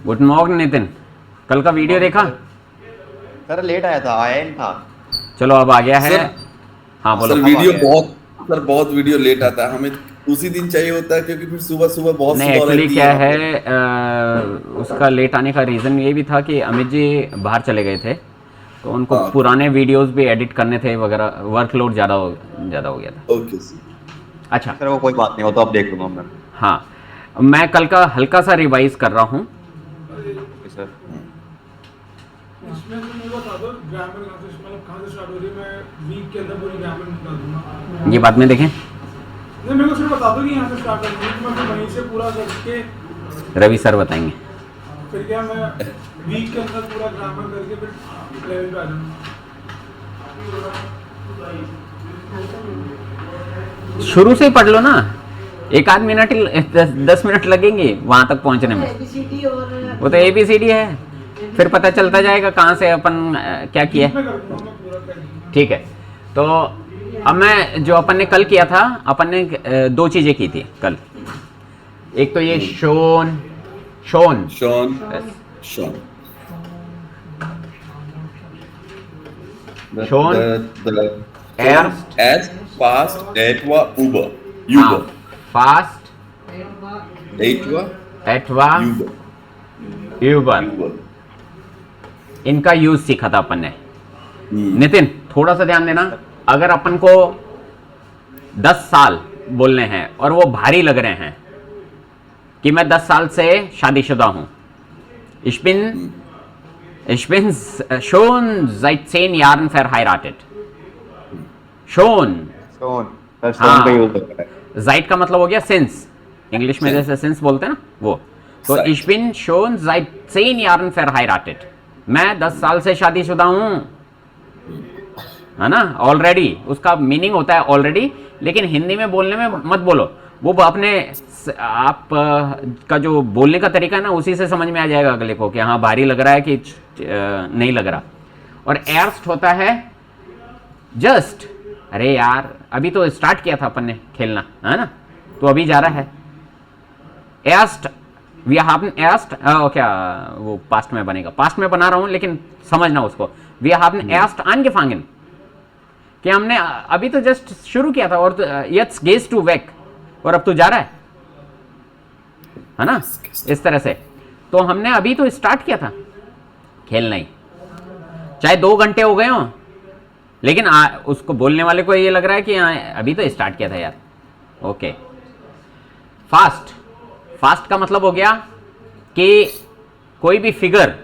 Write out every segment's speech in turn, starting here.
Good morning Nitin, कल का video देखा? सर लेट आया था, आया नहीं था। चलो अब आ गया है। सर हाँ बोलो। सर अब आ वीडियो गया है। बहुत सर बहुत वीडियो लेट आता है हमें। उसी दिन चाहिए होता है क्योंकि फिर सुबह सुबह बहुत नहीं, सुबह एक्चुअली रहती है क्या यहाँ पे। है, उसका लेट आने का रीज़न ये भी था कि अमित जी बाहर चले गए थे, तो उनको हाँ, ओके पुराने वीडियोस भी एडिट करने थे वगैरह, वर्कलोड ज़्यादा हो गया था। Okay sir. अच्छा। सर वो कोई बात नहीं, वो तो अब देख लूंगा मैं। हाँ, मैं कल का हल्का सा रिवाइज कर रहा हूँ। Okay sir. इसमें तो मुझे बता दो ग्रामर कहाँ से मतलब कहाँ से स्टार्ट हो रही है। मैं वीक के अंदर पूरी ग्रामर निकाल दूंगा। ये बाद में देखें, नहीं, मेरे को सिर्फ बता दो कि यहाँ से स्टार्ट करनी है, मैं फिर वहीं से पूरा करके रवि सर बताएंगे। फिर क्या मैं वीक के अंदर पूरा ग्रामर करके फिर लेवल पे आ जाऊँगा। शुरू से ही पढ़ लो ना, एक आध मिनट ही, 10 मिनट लगेंगे वहां तक पहुंचने में। ABCD और वो तो ABCD है, फिर पता चलता जाएगा कहाँ से अपन क्या किया है। मैं कर दूंगा, मैं पूरा कर ठीक है, तो अब मैं जो अपन ने कल किया था, अपन ने दो चीजें की थी कल। एक तो ये शोन शोन शॉन शॉन Schon erst एज फास्ट एटवा उबर हाँ, यूबर फास्ट एटवा एटवा यूबर यूबर, यूबर। इनका यूज सीखा था अपन ने। नितिन थोड़ा सा ध्यान देना, अगर अपन को 10 साल बोलने हैं और वो भारी लग रहे हैं कि मैं 10 साल से शादीशुदा हूं, ich bin schon seit 10 Jahren verheiratet। schon, सोन सर, सोन का यूज होता है। seit का मतलब हो गया since, इंग्लिश में Since। जैसे since बोलते हैं ना वो, तो Seit। ich bin schon seit 10 Jahren verheiratet, मैं 10 साल से शादीशुदा हूं, है ना। ऑलरेडी उसका मीनिंग होता है ऑलरेडी, लेकिन हिंदी में बोलने में मत बोलो, वो अपने आप का जो बोलने का तरीका है ना, उसी से समझ में आ जाएगा अगले को कि हाँ भारी लग रहा है कि नहीं लग रहा। और एर्स्ट होता है जस्ट, अरे यार अभी तो स्टार्ट किया था अपन ने खेलना, है ना, तो अभी जा रहा है। एर्स्ट वी haben erst क्या वो पास्ट में बनेगा, पास्ट में बना रहा हूं लेकिन समझना उसको। वी haben erst angefangen, कि हमने अभी तो जस्ट शुरू किया था, और jetzt gehst du weg, और अब तू जा रहा है ना, इस तरह से। तो हमने अभी तो स्टार्ट किया था खेलना ही, चाहे 2 घंटे हो गए हो, लेकिन उसको बोलने वाले को ये लग रहा है कि अभी तो स्टार्ट किया था यार। ओके, फास्ट, फास्ट का मतलब हो गया कि कोई भी फिगर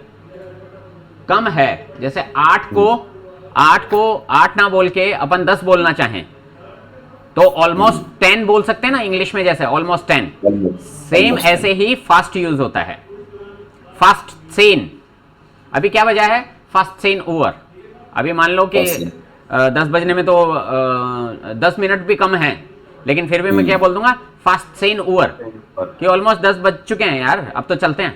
कम है, जैसे 8 को 8 ना बोल के अपन 10 बोलना चाहें तो ऑलमोस्ट 10 बोल सकते हैं ना इंग्लिश में, जैसे ऑलमोस्ट 10, सेम ऐसे ही फास्ट यूज होता है। फास्ट सेन, अभी क्या वजह है, फास्ट सेन ओवर। अभी मान लो कि 10 बजने में तो 10 मिनट भी कम है, लेकिन फिर भी मैं क्या बोल दूंगा, फास्ट सेन ओवर, कि ऑलमोस्ट 10 बज चुके हैं यार, अब तो चलते हैं।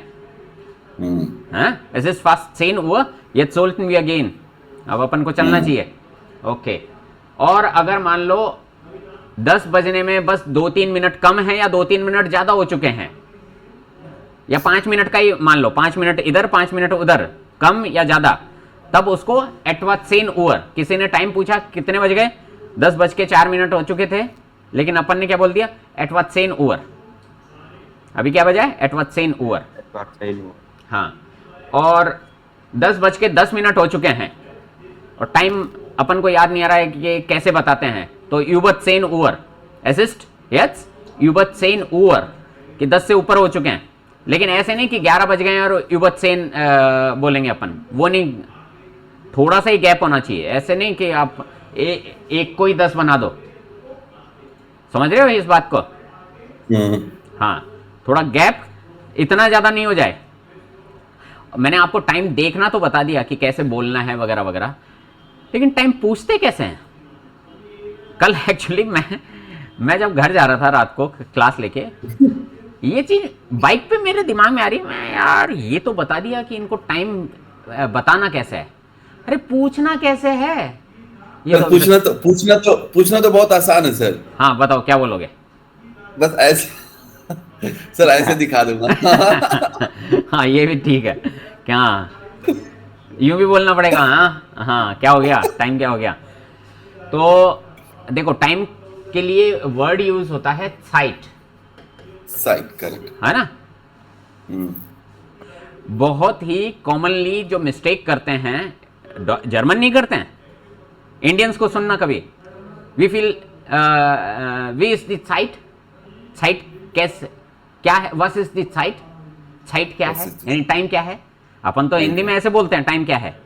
es ist fast 10 Uhr, jetzt sollten wir gehen, अब अपन को चलना चाहिए। ओके, और अगर मान लो 10 बजने में बस 2-3 मिनट कम है, या 2-3 मिनट ज्यादा हो चुके हैं, या 5 मिनट का ही मान लो, 5 मिनट इधर 5 मिनट उधर, कम या ज्यादा, तब उसको एटवा सेन ओवर। किसी ने टाइम पूछा कितने बज गए, 10:04 हो चुके थे, लेकिन अपन ने क्या बोल दिया, एटवा सेन ओवर। अभी क्या बजा है, एटवा सेन ओवर। हाँ, और 10:10 हो चुके हैं, और टाइम अपन को याद नहीं आ रहा है कि कैसे बताते हैं, तो यूबत सेन ओवर, असिस्ट यस यूबत सेन ओवर, कि 10 से ऊपर हो चुके हैं। लेकिन ऐसे नहीं कि 11 बज गए हैं और यूबत सेन बोलेंगे अपन, वो नहीं, थोड़ा सा ही गैप होना चाहिए। ऐसे नहीं कि आप एक को ही 10 बना दो, समझ रहे हो इस बात को। हाँ, थोड़ा गैप इतना ज्यादा नहीं हो जाए। मैंने आपको टाइम देखना तो बता दिया कि कैसे बोलना है वगैरह वगैरह, लेकिन टाइम पूछते कैसे हैं। कल एक्चुअली मैं जब घर जा रहा था रात को क्लास लेके, ये चीज बाइक पे मेरे दिमाग में आ रही है, मैं यार ये तो बता दिया कि इनको टाइम बताना कैसे है, अरे पूछना कैसे है ये सर, पूछना तो बहुत आसान है सर। हाँ बताओ क्या बोलोगे। बस सर ऐसे दिखा दूंगा। हाँ ये भी ठीक है क्या, यूं भी बोलना पड़ेगा। हाँ हाँ, क्या हो गया, टाइम क्या हो गया। तो देखो टाइम के लिए वर्ड यूज होता है साइट, साइट, करेक्ट। है ना। बहुत ही कॉमनली जो मिस्टेक करते हैं, जर्मन नहीं करते हैं, इंडियंस को सुनना कभी, वी फील वी इज द साइट, साइट कैसे, क्या है, वस इज द साइट, साइट क्या है, यानी टाइम क्या है। अपन तो हिंदी में ऐसे बोलते हैं टाइम क्या है,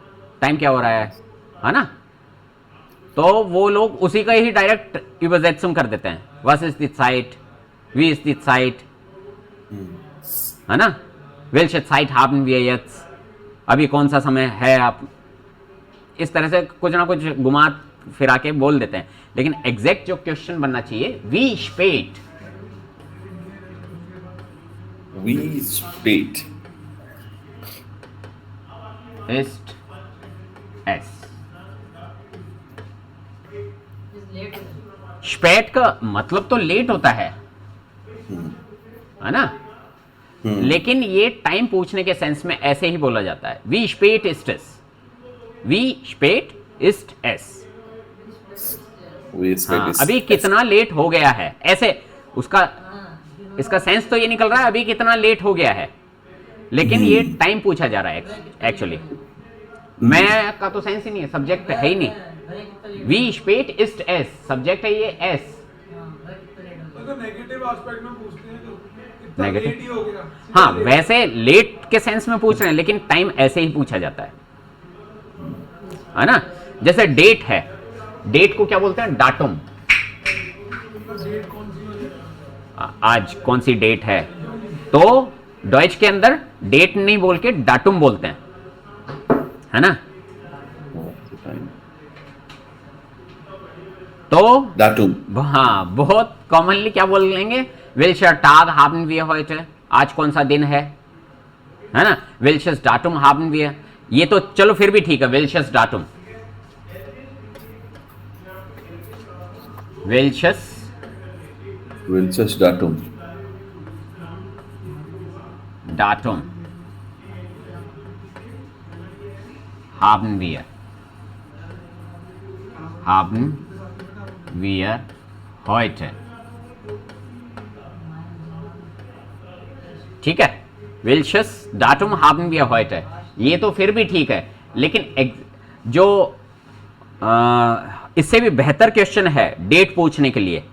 टाइम क्या हो रहा है ना। तो वो लोग उसी का ही डायरेक्ट übersetzung कर देते हैं, वस इज द साइट, वी इज द साइट, है ना। welche Zeit haben wir jetzt, अभी कौन सा समय है, आप इस तरह से कुछ ना कुछ घुमा फिरा के बोल देते हैं। लेकिन एग्जैक्ट जो क्वेश्चन बनना चाहिए, wie spät, वी स्पेट ist es। spät का मतलब तो लेट होता है ना, लेकिन ये टाइम पूछने के सेंस में ऐसे ही बोला जाता है, wie spät ist es, wie spät ist es। वी हाँ, स्पेट अभी कितना लेट हो गया है, ऐसे उसका, इसका सेंस तो ये निकल रहा है अभी कितना लेट हो गया है, लेकिन ये टाइम पूछा जा रहा है एक्चुअली। मैं का तो सेंस ही नहीं है, सब्जेक्ट है ही नहीं। wie spät ist es, subject है ये s। अगर नेगेटिव एस्पेक्ट में पूछते हैं तो कितना Negative? लेट ही हो गया। हाँ वैसे लेट के सेंस में पूछ रहे हैं, लेकिन टाइम ऐसे ही पूछा जाता है ना। जैसे डेट है, डेट को क्या बोलते हैं, डाटुम। डेट कौन सी होगी? आज कौन सी डेट है, तो डॉइच के अंदर डेट नहीं बोल के डाटुम बोलते हैं, है ना। तो डाटुम। हाँ बहुत कॉमनली क्या बोल लेंगे, welcher Tag haben wir heute, आज कौन सा दिन है ना। welches Datum haben wir, ये तो चलो फिर भी ठीक है, welches Datum, welches विल्चस डाटुम। Datum haben wir heute, ठीक है। welches Datum haben wir heute, ये तो फिर भी ठीक है, लेकिन जो इससे भी बेहतर क्वेश्चन है डेट पूछने के लिए।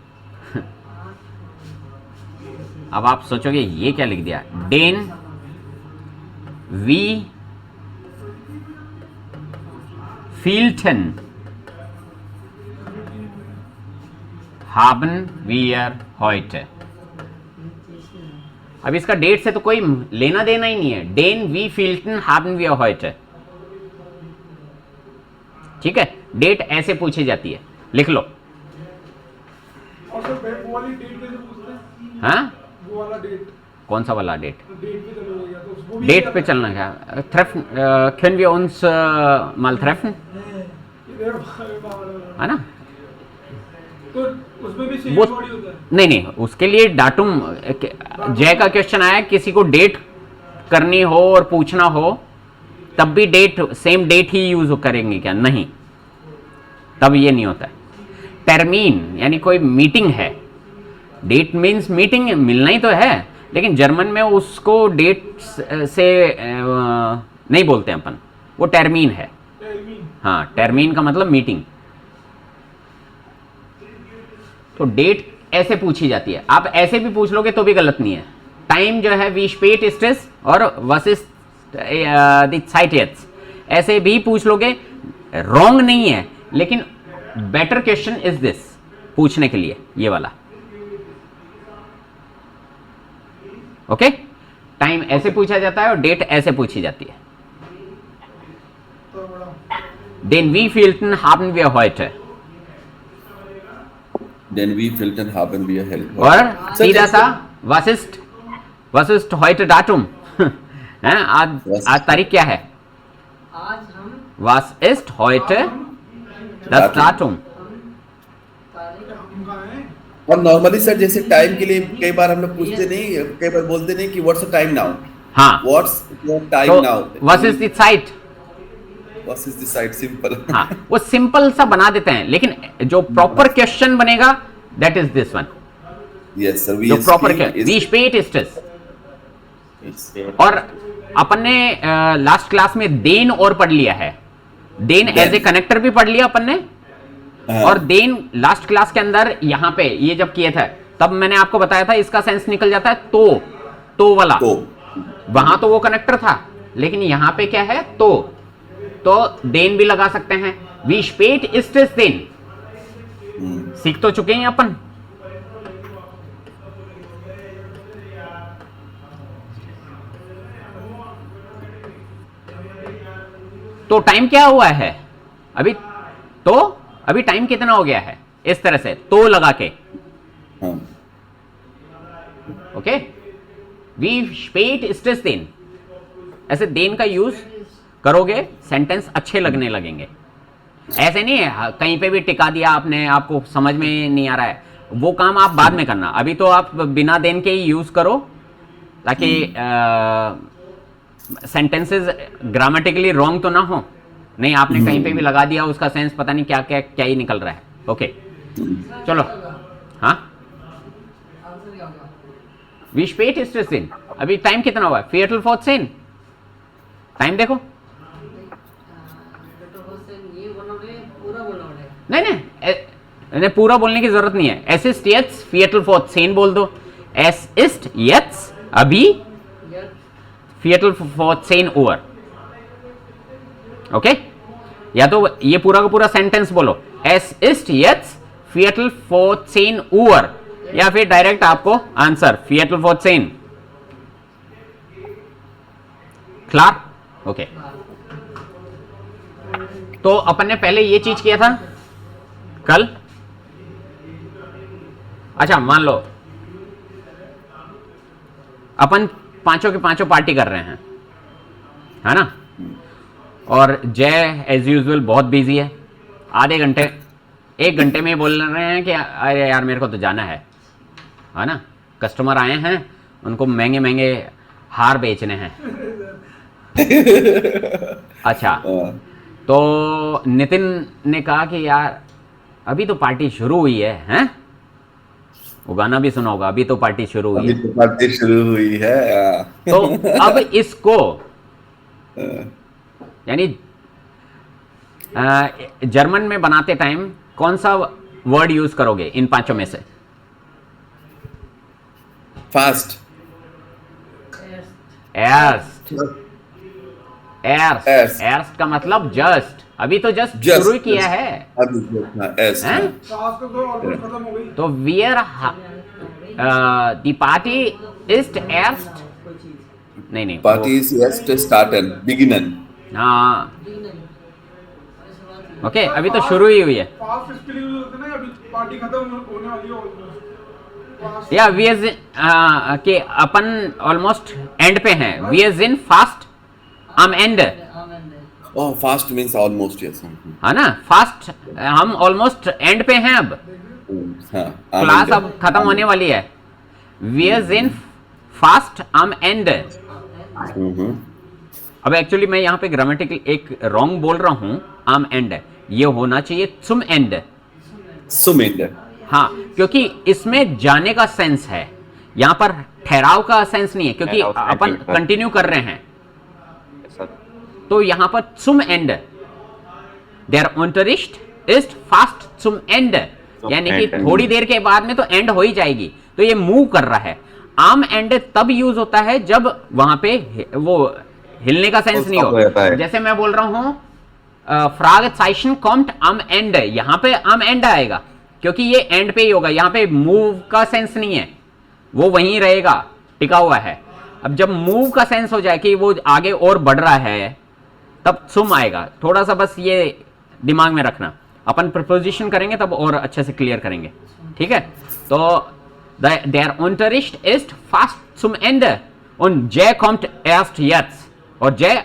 अब आप सोचोगे ये क्या लिख दिया, den wie vielten haben wir heute। अब इसका डेट से तो कोई लेना देना ही नहीं है, den wie vielten haben wir heute, ठीक है। डेट ऐसे पूछी जाती है, लिख लो। और सर वो वाली डेट कैसे पूछते हैं? हाँ वो वाला डेट, कौन सा वाला डेट, डेट पे चलो गया तो उसको भी डेट पे चलना क्या, treffen, können wir uns mal treffen, है ना। तो उसमें भी सेम वो बॉडी होता है। नहीं नहीं, उसके लिए डाटुम, जय का क्वेश्चन आया, किसी को डेट करनी हो और पूछना हो तब भी डेट, सेम डेट ही यूज करेंगे क्या, नहीं, तब ये नहीं होता है। टर्मीन यानी कोई मीटिंग है, डेट मीन्स मीटिंग, मिलना ही तो है, लेकिन जर्मन में उसको डेट से नहीं बोलते हैं अपन, वो टर्मीन है। हाँ टर्मीन का मतलब मीटिंग। तो डेट ऐसे पूछी जाती है, आप ऐसे भी पूछ लोगे तो भी गलत नहीं है। टाइम जो है wie spät ist es और was ist die Zeit jetzt, ऐसे भी पूछ लोगे, रॉन्ग नहीं है, लेकिन बेटर क्वेश्चन इज दिस पूछने के लिए, ये वाला। ओके, टाइम ऐसे पूछा जाता है और डेट ऐसे पूछी जाती है। Den wievielten haben wir heute, Den wievielten haben wir heute? और सीधा सा was ist heute Datum हैं, आज तारीख क्या है, आज हम was ist heute das Datum, हम कहाँ हैं? और नॉर्मली सर जैसे टाइम के लिए कई बार हम लोग पूछते नहीं, कई बार बोलते नहीं कि व्हाट्स द टाइम नाउ, हाँ, व्हाट्स योर टाइम तो नाउ, व्हाट इज द site, what is the side, simple. हाँ, वो सिंपल सा बना देते हैं, लेकिन जो प्रॉपर क्वेश्चन बनेगा that is this one, yes sir, जो प्रॉपर वी स्पेट इस्टस। और अपन ने लास्ट क्लास में देन और पढ़ लिया है, देन एज ए कनेक्टर भी पढ़ लिया अपन ने, और देन लास्ट क्लास के अंदर यहां पे ये जब किए थे तब मैंने आपको बताया था इसका सेंस निकल जाता है तो वाला, तो वहां तो वो कनेक्टर था, लेकिन यहां पे क्या है तो देन भी लगा सकते हैं, वी स्पेट इस्टस देन, सीख तो चुके हैं अपन। तो टाइम क्या हुआ है अभी, तो अभी टाइम कितना हो गया है, इस तरह से तो लगा के, ओके, वी स्पेट इस्टस देन, ऐसे देन का यूज करोगे सेंटेंस अच्छे लगने लगेंगे। ऐसे नहीं है कहीं पे भी टिका दिया आपने, आपको समझ में नहीं आ रहा है, वो काम आप बाद में करना, अभी तो आप बिना देन के ही यूज करो ताकि सेंटेंसेस ग्रामेटिकली रॉन्ग तो ना हो, नहीं आपने कहीं पे भी लगा दिया उसका सेंस पता नहीं क्या क्या क्या ही निकल रहा है। ओके चलो, हाँ, वी स्पेट इस्टस देन, अभी टाइम कितना हुआ है, फियटल फोर्थ सेन, टाइम देखो, नहीं पूरा बोलने की जरूरत नहीं है, एस इस्ट यट्स फियटल फोर्थ सेन बोल दो, एस इस्ट यट्स अभी फियटल फोर्थ सेन ओवर, ओके, या तो ये पूरा का पूरा सेंटेंस बोलो, एस इस्ट यट्स फियटल फोर्थ सेन ओवर, या फिर डायरेक्ट आपको आंसर फियटल फोर्थ सेन, क्लियर, ओके। तो अपन ने पहले ये चीज किया था कल, अच्छा मान लो अपन पांचों के पांचों पार्टी कर रहे हैं, है ना, और जय एज यूजुअल बहुत बिजी है, आधे घंटे 1 घंटे में बोल रहे हैं कि अरे यार मेरे को तो जाना है ना, कस्टमर आए हैं उनको महंगे महंगे हार बेचने हैं। अच्छा, तो नितिन ने कहा कि यार अभी तो पार्टी शुरू हुई है, हैं? वो गाना भी सुना होगा, अभी तो पार्टी शुरू हुई है, अभी तो पार्टी शुरू हुई है। तो अब इसको यानी जर्मन में बनाते टाइम कौन सा वर्ड यूज करोगे इन पांचों में से? फास्ट, एर्स्ट, एर्स्ट, एर्स्ट का मतलब जस्ट, अभी तो जस्ट शुरू ही किया है, हैं? सास तो ऑलमोस्ट खत्म हो गई। तो वियर दी पार्टी इज एर्स्ट, नहीं पार्टी इज यस्ट स्टार्टन, बिगिनन, हाँ, ओके, अभी तो शुरू ही हुई है, फास्ट इसके लिए यूज होता है ना, अभी पार्टी खत्म होने वाली है ऑलमोस्ट। या वी इज के अपन ऑलमोस्ट एंड पे हैं, वी इज इन फास्ट हम and, oh fast means almost, yes, है ना, फास्ट हम ऑलमोस्ट एंड पे हैं, अब हां, क्लास अब खत्म होने वाली है, वी इज इन फास्ट हम एंड। अब एक्चुअली मैं यहाँ पे ग्रामेटिकल एक रॉन्ग बोल रहा हूँ, आम एंड, ये होना चाहिए सुम एंड, सुम एंड, हाँ, क्योंकि इसमें जाने का सेंस है, यहाँ पर ठहराव का सेंस नहीं है, क्योंकि अपन कंटिन्यू कर रहे हैं, तो यहाँ पर सुम एंड, देयर unterricht ist fast zum Ende, यानी कि थोड़ी देर के बाद में तो एंड हो ही जाएगी, तो ये मूव कर रहा है। आम एंड तब यूज होता है जब वहां पे वो हिलने का सेंस नहीं हो, जैसे मैं बोल रहा हूं Fragezeichen kommt am Ende, यहां पे am Ende आएगा क्योंकि ये एंड पे ही होगा, यहां पे मूव का सेंस नहीं है, वो वहीं रहेगा, टिका हुआ है। अब जब मूव का सेंस हो जाए कि वो आगे और बढ़ रहा है, तब सुम आएगा, थोड़ा सा बस ये दिमाग में रखना, अपन प्रपोजिशन करेंगे तब और अच्छे से क्लियर करेंगे, ठीक है। तो der Unterricht ist fast zum Ende und J kommt erst jetzt, और J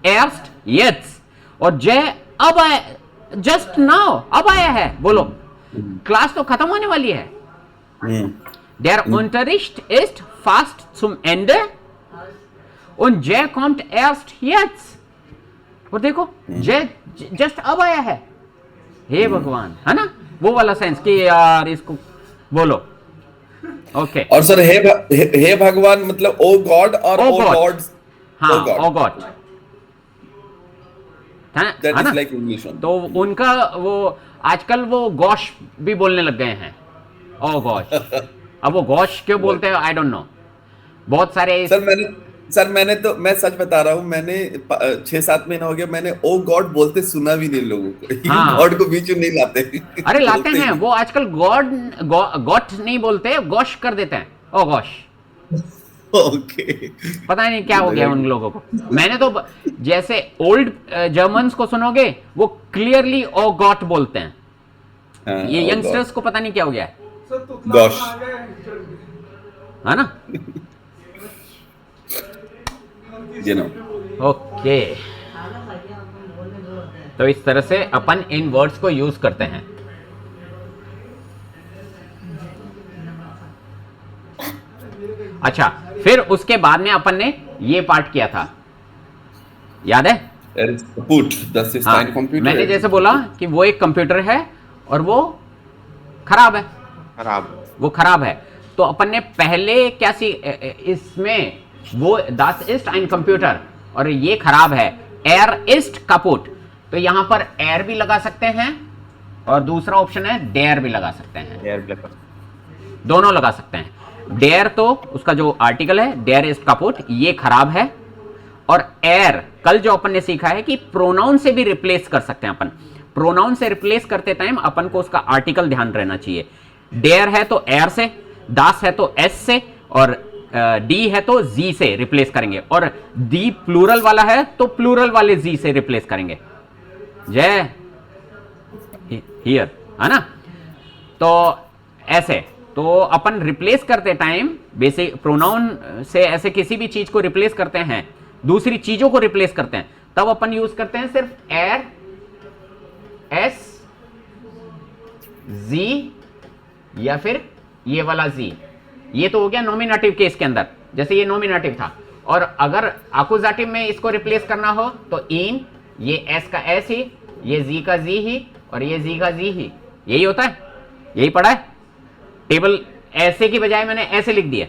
erst jetzt, और J अब आया, just now, अब आया है, बोलो क्लास तो खत्म होने वाली है, Der Unterricht ist fast zum Ende und Jay kommt erst jetzt. और देखो जय जस्ट अब आया है, हे भगवान, है ना वो वाला सेंस कि यार इसको बोलो। ओके और सर हे भगवान मतलब ओ गॉड और ओ ओ गॉड, गॉड्स, हाँ ओ गॉड, दैट है इज ना। Like English. तो उनका वो आजकल वो गॉश भी बोलने लग गए हैं, ओ गॉश। अब वो गॉश क्यों बोलते हैं आई डोंट नो, बहुत सारे मैं सच बता रहा हूँ, मैंने 6-7 महीना हो गया, मैंने ओ गॉड बोलते सुना भी नहीं लोगों को। हाँ। गॉड को बीच में नहीं लाते। अरे लाते बोलते हैं ही। वो आजकल गॉड गॉट नहीं बोलते, गॉश कर देते हैं, ओ गॉश। ओके पता नहीं क्या हो गया उन लोगों को। मैंने तो जैसे ओल्ड जर्मन्स को सुनोगे वो क्लियरली ओ गॉट बोलते हैं, हाँ, ये oh यंगस्टर्स को पता नहीं क्या हो गया है, सर तो Gosh. आ गए हैं। है ना। You know. ओके तो इस तरह से अपन इन वर्ड्स को यूज करते हैं। अच्छा फिर उसके बाद में अपन ने ये पार्ट किया था, याद है। Put, das ist हाँ, ein Computer. मैंने जैसे बोला कि वो एक कंप्यूटर है और वो खराब है, खराब। वो खराब है। तो अपन ने पहले क्या सी इसमें वो das ist ein कंप्यूटर और ये खराब है, er ist kaputt। तो यहां पर er भी लगा सकते हैं और दूसरा ऑप्शन है der भी लगा सकते हैं, एयर ब्लैक। दोनों लगा सकते हैं। der तो उसका जो आर्टिकल है der ist kaputt, ये खराब है। और er कल जो अपन ने सीखा है कि प्रोनाउन से भी रिप्लेस कर सकते हैं अपन। प्रोनाउन से रिप्लेस करते टाइम अपन को उसका आर्टिकल ध्यान रहना चाहिए। der है तो er से, das है तो s से, और डी है तो जी से रिप्लेस करेंगे, और दी प्लूरल वाला है तो प्लूरल वाले जी से रिप्लेस करेंगे। जय हियर, है ना। तो ऐसे तो अपन रिप्लेस करते टाइम बेसिक प्रोनाउन से ऐसे किसी भी चीज को रिप्लेस करते हैं, दूसरी चीजों को रिप्लेस करते हैं, तब अपन यूज करते हैं सिर्फ एर, एस, जी या फिर ये वाला जी। ये तो हो गया नॉमिनेटिव केस के अंदर, जैसे ये नॉमिनेटिव था। और अगर अकुजाटिव में इसको रिप्लेस करना हो तो इन, ये एस का एस ही, ये जी का जी ही, और ये जी का जी ही, यही होता है। यही पढ़ा है टेबल, ऐसे की बजाय मैंने ऐसे लिख दिया।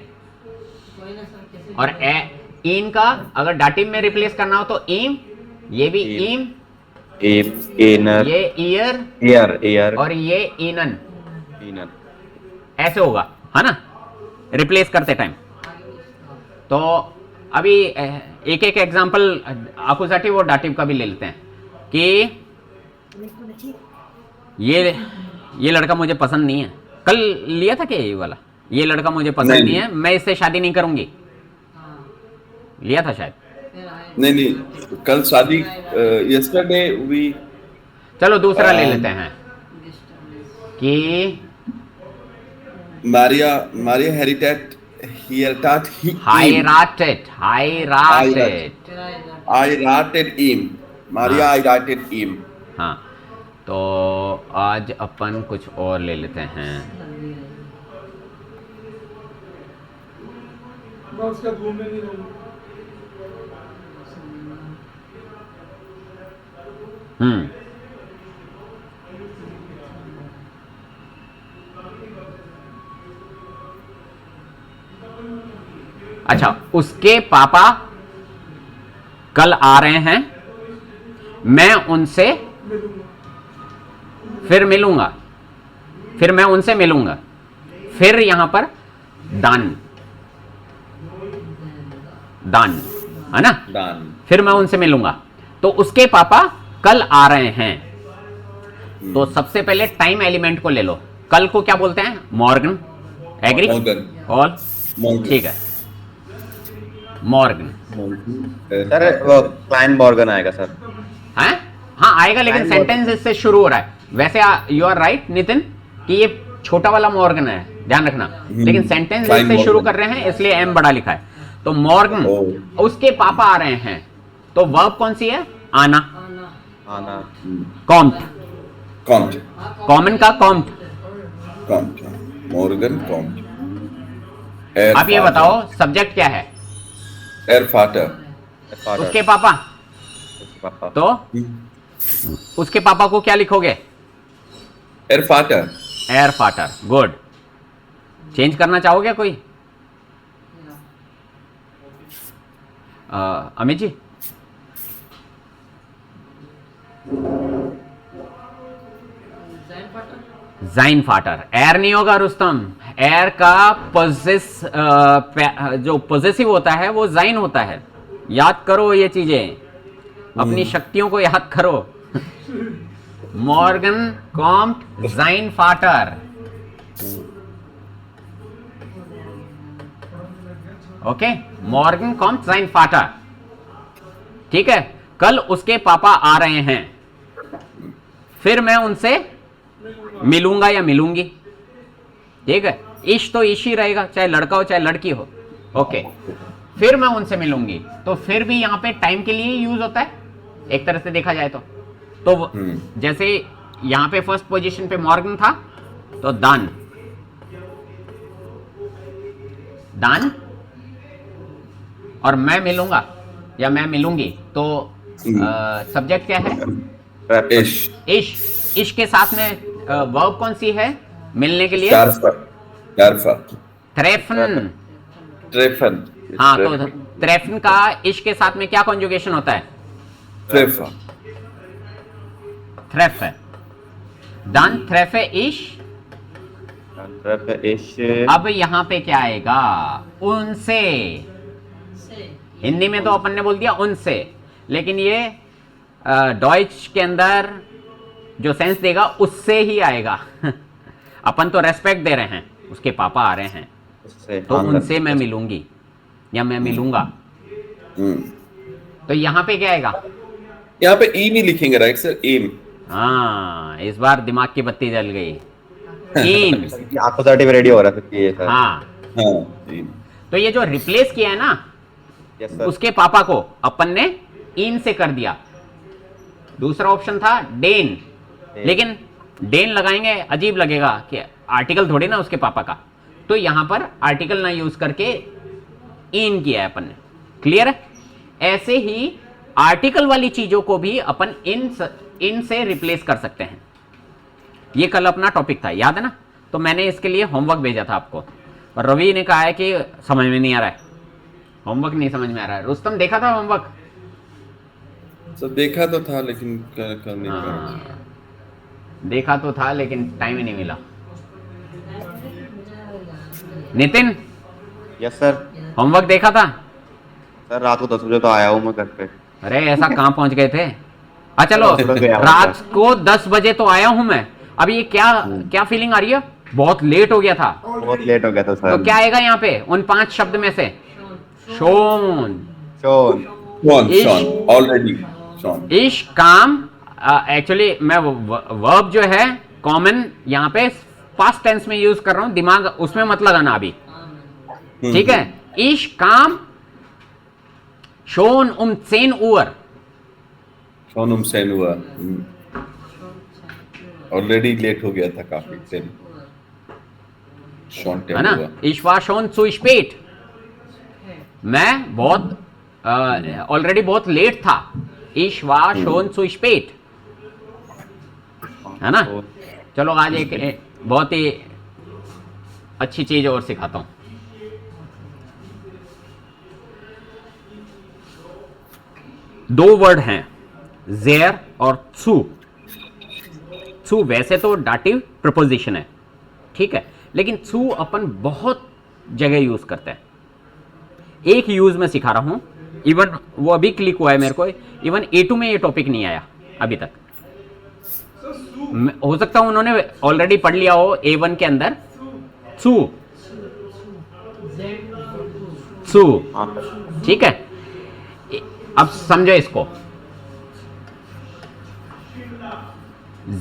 और इन का अगर डाटिव में रिप्लेस करना हो तो इम, ये भी इम, इनर, ये ईयर, एयर, एयर और ये इनन, इनर। ऐसे होगा, है ना, रिप्लेस करते टाइम। तो अभी एक एक एग्जांपल अकुजाटिव और डाटिव का भी ले लेते हैं कि ये लड़का मुझे पसंद नहीं है। कल लिया था क्या ये वाला, ये लड़का मुझे पसंद नहीं है, मैं इससे शादी नहीं करूंगी, लिया था शायद। नहीं, कल शादी, yesterday we, चलो दूसरा ले लेते हैं कि Maria heiratet him. Maria heiratet him. हाँ, तो आज अपन कुछ और ले लेते हैं। मैं उसका घूमने नहीं रहूंगा। अच्छा, उसके पापा कल आ रहे हैं, मैं उनसे फिर मिलूंगा, फिर मैं उनसे मिलूंगा, फिर यहां पर दान, दान है ना, दान। फिर मैं उनसे मिलूंगा। तो उसके पापा कल आ रहे हैं, तो सबसे पहले टाइम एलिमेंट को ले लो। कल को क्या बोलते हैं, मॉर्गन, एग्री, ऑल, ठीक है, मॉर्गन। सर वो क्लाइन मॉर्गन आएगा सर। हैं? हाँ आएगा, लेकिन सेंटेंस इससे शुरू हो रहा है। वैसे यू आर राइट नितिन कि ये छोटा वाला मॉर्गन है, ध्यान रखना, लेकिन सेंटेंस इससे शुरू कर रहे हैं इसलिए एम बड़ा लिखा है। तो मॉर्गन, उसके पापा आ रहे हैं, तो वर्ब कौन सी है, आना, आना। कॉम्ट, कॉम्ट, कॉमन का कॉम्ट, कॉम्ट, मॉर्गन कॉम्ट आप ये बताओ सब्जेक्ट क्या है? एर फाटर उसके पापा। पापा तो उसके पापा को क्या लिखोगे? एर फाटर एयर फाटर। गुड। चेंज करना चाहोगे कोई? अमित जी, जाइन फाटर। एयर नहीं होगा रुस्तम। एयर का जो पॉजेसिव होता है वो जाइन होता है। याद करो ये चीजें, अपनी शक्तियों को याद करो। मॉर्गन कॉम्ट जाइन फाटर। ओके, मॉर्गन कॉम्ट जाइन फाटर। ठीक है, कल उसके पापा आ रहे हैं, फिर मैं उनसे मिलूंगा या मिलूंगी। ठीक है, इश तो इश ही रहेगा, चाहे लड़का हो चाहे लड़की हो। ओके, फिर मैं उनसे मिलूंगी, तो फिर भी यहां पे टाइम के लिए यूज होता है एक तरह से देखा जाए तो जैसे यहां पे फर्स्ट पोजीशन पे मॉर्गन था, तो डन डन, और मैं मिलूंगा या मैं मिलूंगी, तो सब्जेक्ट क्या है? इश इश। इश के साथ में वर्ब कौन सी है मिलने के लिए? टारफा थ्रेफन। ट्रेफन। हाँ, तो थ्रेफन का इश के साथ में क्या कॉन्जुगेशन होता है? ट्रेफा थ्रेफे। डन थ्रेफे इश। इश अब यहां पे क्या आएगा? उनसे। हिंदी में तो अपन ने बोल दिया उनसे, लेकिन ये डॉइच के अंदर जो सेंस देगा उससे ही आएगा। अपन तो रेस्पेक्ट दे रहे हैं, उसके पापा आ रहे हैं, तो उनसे मैं मिलूंगी या मैं मिलूंगा। तो यहां पे क्या आएगा? यहाँ पे ई नहीं लिखेंगे, राइट सर? एम। हाँ, इस बार दिमाग की बत्ती जल गई। इन। आंखों रेडी हो रहा है ये सर। हाँ, हाँ, तो ये जो रिप्लेस किया है ना, यस सर। उसके पापा को अपन ने इन से कर दिया। दूसरा ऑप्शन था डेन, लेकिन डेन लगाएंगे अजीब लगेगा कि आर्टिकल थोड़ी ना उसके पापा का, तो यहां पर आर्टिकल ना यूज करके इन किया है अपन ने। क्लियर है? ऐसे ही आर्टिकल वाली चीजों को भी अपन इन से रिप्लेस कर सकते हैं। ये कल अपना टॉपिक था, याद है ना? तो मैंने इसके लिए होमवर्क भेजा था आपको, और रवि ने कहा है कि समझ में नहीं आ रहा है, होमवर्क नहीं समझ में आ रहा है। रुस्तम देखा था होमवर्क? सर देखा तो था लेकिन कर नहीं पाया। हाँ, देखा तो था लेकिन टाइम ही नहीं मिला। Nitin, yes sir. होमवर्क देखा था? सर रात को 10 बजे तो आया हूँ मैं घर पे। अरे ऐसा कहाँ पहुंच गए थे? हाँ चलो, गया हूँ रात को 10 बजे तो आया हूं मैं। अब ये क्या फीलिंग आ रही है? बहुत लेट हो गया था। बहुत लेट हो गया था सर। तो क्या आएगा यहाँ पे उन 5 शब्द में से? शोन। शोन। इश। ऑलरेडी शॉन। इश काम। एक्चुअली मैं वर्ब जो है कॉमन यहाँ पे पास्ट टेंस में यूज कर रहा हूं, दिमाग उसमें मत लगाना अभी। ठीक है? इश काम शोन सेन उअर। शॉन सेन हुआ। ऑलरेडी लेट हो गया था काफी दिन। शॉन है ना? हुआ। ईश्वा शोन सु स्पेट। मैं बहुत ऑलरेडी बहुत लेट था। ईश्वा शोन सु स्पेट, है ना? चलो आज एक बहुत ही अच्छी चीज और सिखाता हूं। दो वर्ड हैं, जेर और सु। सु वैसे तो डाटिव प्रपोजिशन है, ठीक है, लेकिन सु अपन बहुत जगह यूज करते हैं। एक यूज में सिखा रहा हूं, इवन वो अभी क्लिक हुआ है मेरे को। इवन A2 में ये टॉपिक नहीं आया अभी तक। हो सकता है उन्होंने ऑलरेडी पढ़ लिया हो A1 के अंदर। सु सु, ठीक है। अब समझो इसको,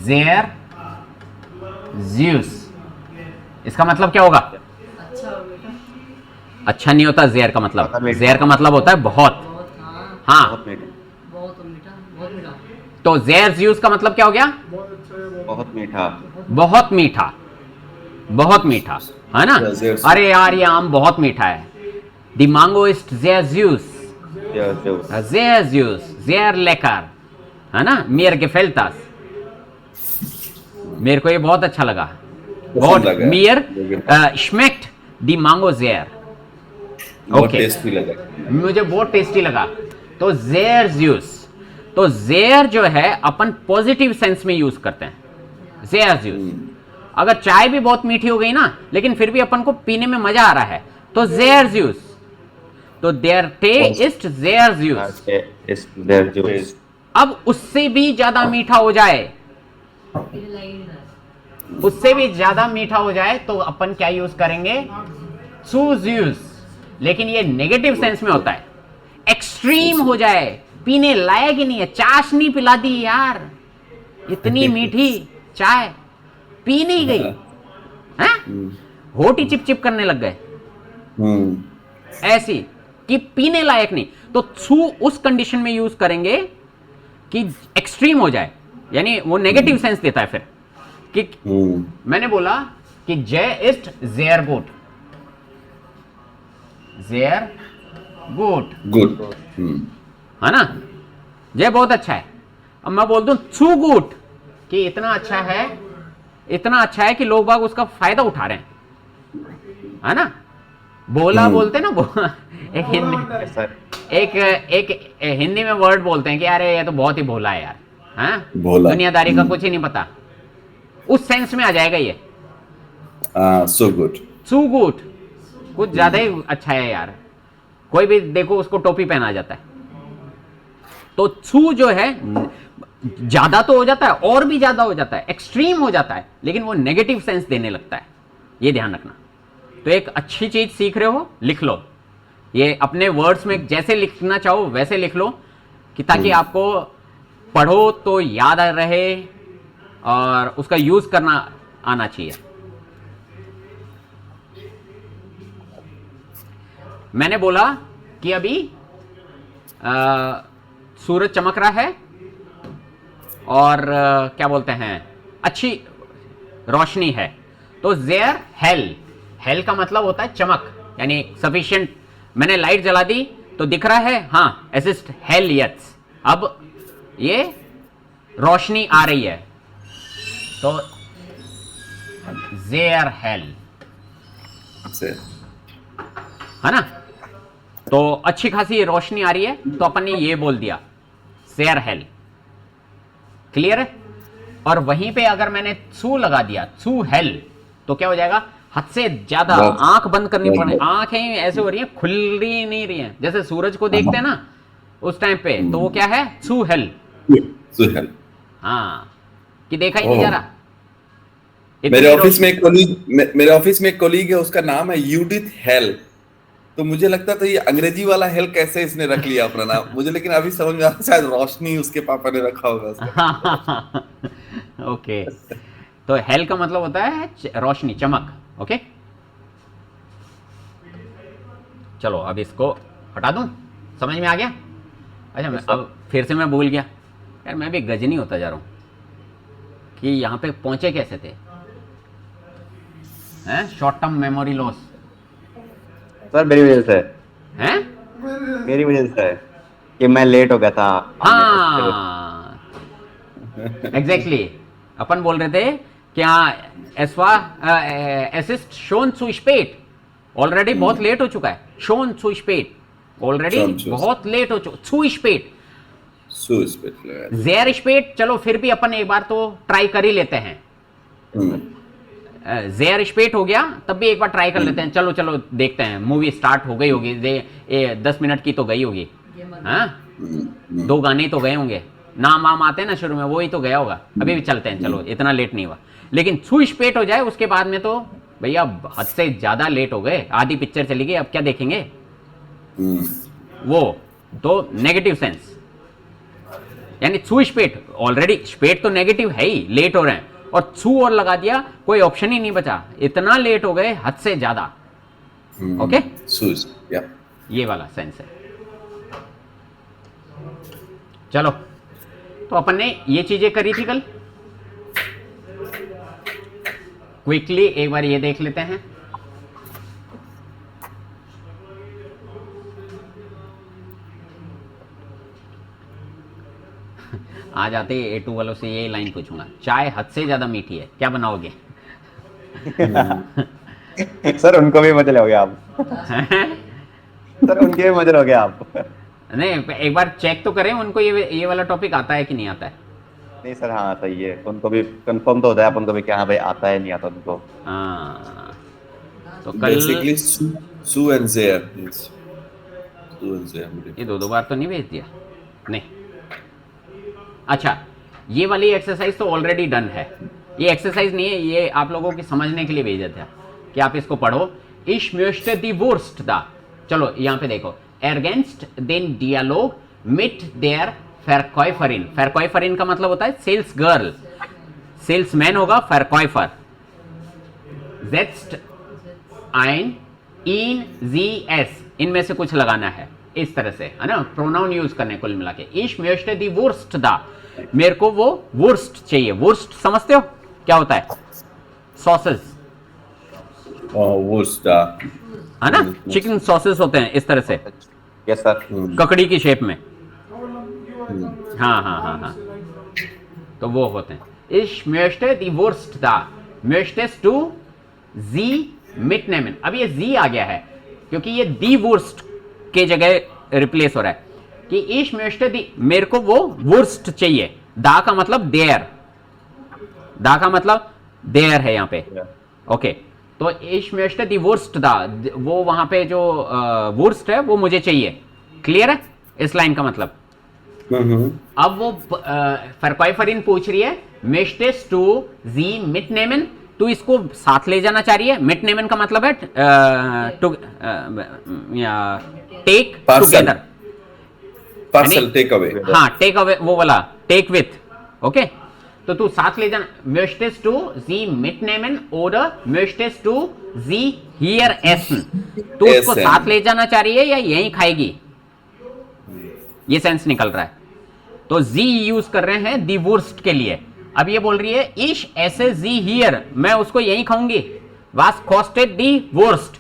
जेर ज्यूस, इसका मतलब क्या होगा? अच्छा नहीं होता जेर का मतलब। जेर का मतलब होता है बहुत। हाँ, बहुत मीठा। बहुत मीठा, बहुत मीठा। तो जेर ज्यूस का मतलब क्या हो गया? बहुत अच्छा है। बहुत मीठा। बहुत मीठा। बहुत मीठा, है ना? Sehr süß. अरे यार ये आम बहुत मीठा है. Die Mango ist sehr süß. Sehr süß. Sehr süß, sehr lecker, है ना? Mir gefällt das. मेरे को ये बहुत अच्छा लगा. बहुत लगा. mir schmeckt die Mango sehr. बहुत Okay. टेस्टी लगा. मुझे बहुत टेस्टी लगा. तो sehr süß. तो sehr जो है अपन पॉजिटिव सेंस में यूज करते हैं. sehr süß. अगर चाय भी बहुत मीठी हो गई ना, लेकिन फिर भी अपन को पीने में मजा आ रहा है, तो sehr süß. तो der Tee ist sehr süß. Okay, ist sehr süß. अब उससे भी ज्यादा मीठा हो जाए, ये लाइट है उससे भी ज्यादा मीठा हो जाए तो अपन क्या यूज करेंगे? zu süß. लेकिन ये नेगेटिव सेंस में होता है. एक्सट्रीम हो जाए, पीने लायक ही नहीं है, चाशनी पिला दी यार, इतनी मीठी चाय पी नहीं गई, हैं? होठ ही चिप चिप करने लग गए, ऐसी कि पीने लायक नहीं. तो छू उस कंडीशन में यूज करेंगे कि एक्सट्रीम हो जाए, यानी वो नेगेटिव सेंस देता है. फिर कि मैंने बोला कि जय east jeer good, jeer good, good. है ना? जय बहुत अच्छा है. अब मैं बोल दूं छू गुड, कि इतना अच्छा है, इतना अच्छा है कि लोग बाग उसका फायदा उठा रहे हैं, है ना? बोला बोलते ना एक हिंदी, ऐसा एक हिंदी में वर्ड बोलते हैं कि अरे ये तो बहुत ही भोला है यार, हाँ? भोला. दुनियादारी का कुछ ही नहीं पता. उस सेंस में आ जाएगा ये सो गुड. सू गुड, कुछ ज्यादा ही अच्छा है यार. कोई भी देखो उसको टोपी पहना जाता है. तो छू जो है ज्यादा तो हो जाता है, और भी ज्यादा हो जाता है, एक्सट्रीम हो जाता है, लेकिन वो नेगेटिव सेंस देने लगता है. ये ध्यान रखना. तो एक अच्छी चीज सीख रहे हो, लिख लो. ये अपने वर्ड्स में जैसे लिखना चाहो वैसे लिख लो, कि ताकि आपको पढ़ो तो याद रहे और उसका यूज करना आना चाहिए. मैंने बोला कि अभी सूरज चमक रहा है और क्या बोलते हैं, अच्छी रोशनी है. तो देयर हेल, हेल का मतलब होता है चमक, यानी सफिशिएंट. मैंने लाइट जला दी तो दिख रहा है, हाँ असिस्ट हेल यट्स, अब ये रोशनी आ रही है. तो देयर हेल, है ना? तो अच्छी खासी रोशनी आ रही है, तो अपन ने ये बोल दिया देयर हेल. क्लियर है? और वहीं पे अगर मैंने छू लगा दिया, छू हेल, तो क्या हो जाएगा? हद से ज्यादा आंख बंद करनी पड़े. आंखें ऐसे हो रही हैं, खुल रही नहीं रही हैं, जैसे सूरज को देखते हैं ना उस टाइम पे, तो वो क्या है? छू हेल. हाँ, कि देखा ही नहीं जा रहा. मेरे ऑफिस में एक कोलीग है, उसका नाम है यूडिथ हेल. तो मुझे लगता था ये अंग्रेजी वाला हेल कैसे इसने रख लिया अपना नाम मुझे, लेकिन अभी समझ में आ रहा, शायद रोशनी उसके पापा ने रखा होगा उसका. ओके. तो हेल का मतलब होता है रोशनी, चमक. ओके, चलो अब इसको हटा दूं. समझ में आ गया? अच्छा, मैं अब फिर से मैं भूल गया यार, मैं भी गजनी होता जा रहा हूं कि यहाँ पे पहुंचे कैसे थे. हैं? Short term memory loss sir मेरी वजह से, हैं? मेरी वजह से कि मैं लेट हो गया था. हाँ, एग्जैक्टली. अपन बोल रहे थे क्या assist shown zu spät, already बहुत लेट हो चुका है. Shown zu spät, already Schon zu बहुत लेट हो चुका. zu spät, so special. sehr spät, चलो फिर भी अपन एक बार तो ट्राई कर ही लेते हैं. sehr spät हो गया, तब भी एक बार ट्राई कर लेते हैं. चलो चलो देखते हैं, मूवी स्टार्ट हो गई होगी, 10 मिनट की तो गई होगी. हाँ, 2 गाने तो गए होंगे, नाम वाम आते हैं ना शुरू में, वो ही तो गया होगा. अभी भी चलते हैं, चलो इतना लेट नहीं हुआ. लेकिन zu spät हो जाए उसके बाद में तो भैया हद से ज्यादा लेट हो गए, आधी पिक्चर चली गई, अब क्या देखेंगे. वो तो नेगेटिव सेंस, यानी zu spät, ऑलरेडी spät तो नेगेटिव है ही, लेट हो रहे हैं, और zu और लगा दिया, कोई ऑप्शन ही नहीं बचा, इतना लेट हो गए हद से ज्यादा. ओके, ये वाला सेंस है. चलो, तो अपन ने ये चीजें करी थी कल. क्विकली एक बार ये देख लेते हैं। आ जाते A2 वालों से यही लाइन पूछूंगा, चाय हद से ज्यादा मीठी है, क्या बनाओगे? सर उनको भी मजे लोगे आप। सर उनके भी मजे लोगे आप। नहीं, एक बार चेक तो करें उनको ये वाला टॉपिक आता है कि नहीं आता है। नहीं सर, हाँ सही है, उनको भी कंफर्म तो हो जाए अपन को भी क्या, हाँ भाई आता है नहीं आता उनको। हाँ, तो कल बेसिकली सू एंड ज़ेयर मींस सू एंड ज़ेयर। ये दो बार तो नहीं भेज दिया? नहीं। अच्छा, ये वाली एक्सरसाइज तो ऑलरेडी डन है। ये एक्सरसाइज नहीं है, ये आप लोगों की समझने के लिए भेजा था कि आप इसको पढ़ो। Ich möchte die Wurst da। चलो यहाँ पे देखो, ergänzt den Dialog mit der Verkäuferin। Verkäuferin का मतलब होता है सेल्स गर्ल, सेल्समैन होगा Verkäufer। setzt ein in sie es, इनमें से कुछ लगाना है इस तरह से, है ना, प्रोनाउन यूज करने कुल मिला के। Ich möchte die Wurst da, मेरे को वो वुर्स्ट चाहिए। वुर्स्ट समझते हो क्या होता है? सॉसेस, वुर्स्ट है ना, चिकन सॉसेस होते हैं इस तरह से, यस सर। ककड़ी की शेप में। हाँ हाँ हाँ हाँ, तो वो होते हैं। Ich möchte die Wurst da, möchtest du sie mitnehmen। अब ये जी आ गया है क्योंकि ये दी वुर्स्ट के जगह रिप्लेस हो रहा है कि Ich möchte die, मेरे को वो वुर्स्ट चाहिए। दा का मतलब देयर, दा का मतलब देयर है यहाँ पे। ओके, तो Ich möchte die Wurst da, वो वहां पे जो वुर्स्ट है वो मुझे चाहिए। क्लियर है इस लाइन का मतलब? अब वो Verkäuferin पूछ रही है möchtest du sie mitnehmen, तू इसको साथ ले जाना चाह रही है। mitnehmen का मतलब है take together, parcel take away. हाँ, टेक अवे वो वाला टेक विथ। ओके, तो तू साथ ले जाना। möchtest du sie mitnehmen oder möchtest du sie hier essen, तू उसको Essen। साथ ले जाना चाह रही है या यहीं खाएगी, ये सेंस निकल रहा है। तो जी यूज कर रहे हैं दी वुर्स्ट के लिए। अब ये बोल रही है इश ऐसे जी हियर, मैं उसको यहीं खाऊंगी। वास कॉस्टेड दी वुर्स्ट,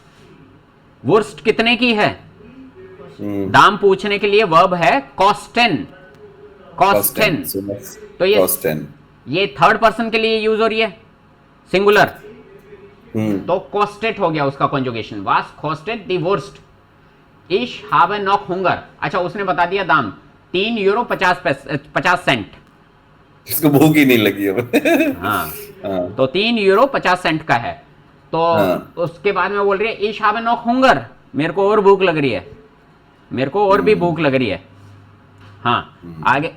वुर्स्ट कितने की है? दाम पूछने के लिए वर्ब है कॉस्टेन, कॉस्टेन। तो ये थर्ड पर्सन के लिए यूज हो रही है, सिंगुलर, तो कॉस्टेड हो गया उसका कॉन्जुगेशन। वास कॉस्टेड दी वुर्स्ट, इश habe noch हुंगर। अच्छा, उसने बता दिया दाम, 3 यूरो 50 सेंट। इसको भूख ही नहीं लगी अब। हाँ, तो 3 यूरो 50 सेंट का है। तो उसके बाद में बोल रही है इश habe noch हुंगर, मेरे को और भूख लग रही है, मेरे को और भी भूख लग रही है। हाँ, आगे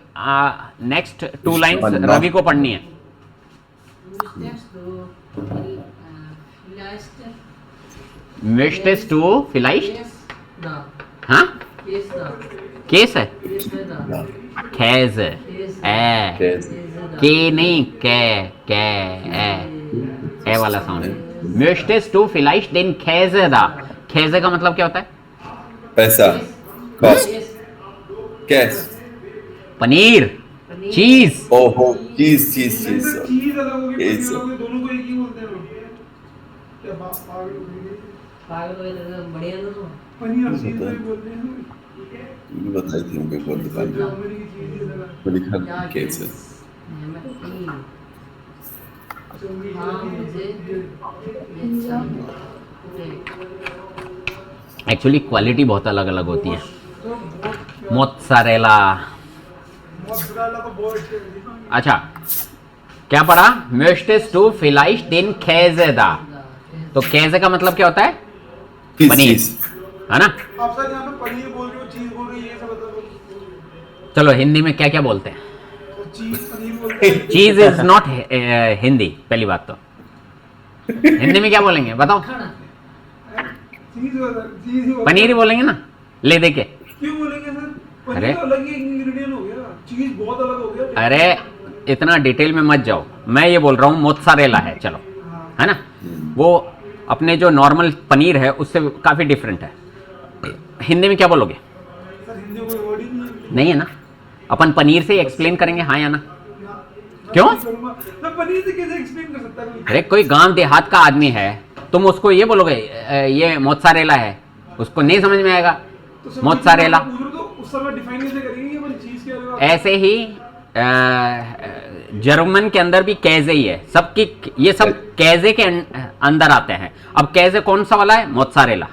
नेक्स्ट 2 लाइंस रवि को पढ़नी है। möchtest du vielleicht, हाँ, केस है, कैसे, के नहीं, कै ए वाला sound. möchtest du vielleicht den Käse da, कैसे का मतलब क्या होता है? पैसा, कॉस्ट, कैश, पनीर, चीज। ओहो, चीज चीज चीज चीज अलग होगी, यही पनीर सब। अलग होगी, दोनों को एक ही बोलते हैं लोग। क्या पागल हो गए? बढ़िया ना, पनीर और चीज को ही बोलते हैं। ये बताई थी उनके कौन दुकान में, जर्मनी की चीज ही अलग है। वो लिखा कैसे। हाँ, मुझे ये एक्चुअली क्वालिटी बहुत अलग अलग होती है। मोत्ज़रेला। मोत्ज़रेला तो बहुत अच्छी होती है। अच्छा, क्या पढ़ा? möchtest du vielleicht den Käse da, तो कैसे का मतलब क्या होता है? पनीर, है ना? आप सर यहाँ पे पनीर बोल रहे हो, चीज बोल रहे हो, ये सब बता दो। चलो हिंदी में क्या क्या बोलते हैं? तो चीज पनीर बोल रहे हो। चीज इज नॉट हिंदी, पहली बात तो। हिंदी में क्या बोलेंगे बताओ? चीज ही पनीर ही बोलेंगे ना, ले दे के। क्यों बोलेंगे सर? अरे पनीर अलग ही इंग्रेडिएंट हो गया, चीज बहुत अलग हो गया। अरे इतना डिटेल में मत जाओ, मैं ये बोल रहा हूँ मोत्ज़रेला है, चलो, है ना, वो अपने जो नॉर्मल पनीर है उससे काफी डिफरेंट है। हिंदी में क्या बोलोगे? सर हिंदी में कोई वर्ड ही नहीं है। नहीं है ना, अपन पनीर से एक्सप्लेन करेंगे, हाँ या ना? क्यों? तो पनीर से कैसे एक्सप्लेन कर सकता है कोई? अरे कोई गांव देहात का आदमी है, तुम उसको ये बोलोगे ये मोत्सारेला है, उसको नहीं समझ में आएगा तो सर, मोत्सारेला। पूछ रहे हो तो उस समय डिफाइन कैसे करेंगे अपन चीज के बारे में? ऐसे ही जर्मन के अंदर भी कैजे ही है, सबकी ये सब कैजे के अंदर आते हैं। अब कैजे कौन सा वाला है? मोत्सारेला।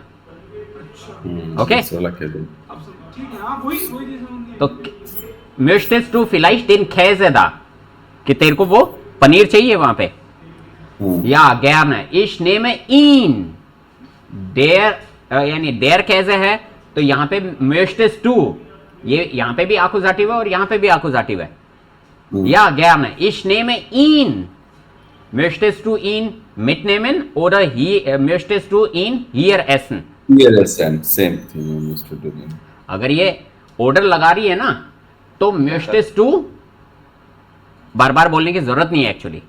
ओके, अब सब ठीक है, हाँ वही वही चीज समझ गई। तो möchtest du vielleicht den Käse da, कि तेरे को वो पनीर चाहिए वहां पे। या gerne, ich nehme ihn, der यानी der कैसे है, तो यहाँ पे möchtest du, ये यहाँ पे भी आकुजाटिव है और यहाँ पे भी आकुजाटिव है। या gerne, ich nehme ihn, möchtest du ihn mitnehmen oder möchtest du ihn hier essen? Same thing. अगर ये ऑर्डर लगा रही है ना, तो möchtest du बार बार बोलने की जरूरत नहीं है एक्चुअली,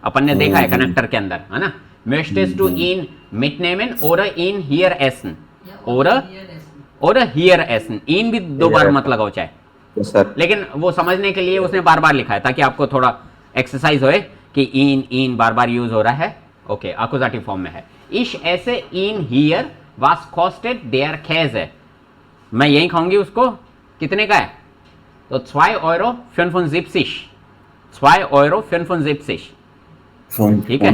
अपन ने देखा है कनेक्टर के अंदर, है ना। möchtest du ihn mitnehmen oder ihn hier essen oder hier essen, ihn भी दो बार मत लगाओ चाहे, यस सर। लेकिन वो समझने के लिए उसने बार बार लिखा है ताकि आपको थोड़ा एक्सरसाइज होए कि इन बार बार यूज हो रहा है। ओके, अकुजाटिव फॉर्म में है। इश ऐसे इन हियर वास कॉस्टेड देयर कैसे, मैं यही खाऊंगी उसको, कितने का है? तो 2,75 2,75 ठीक है।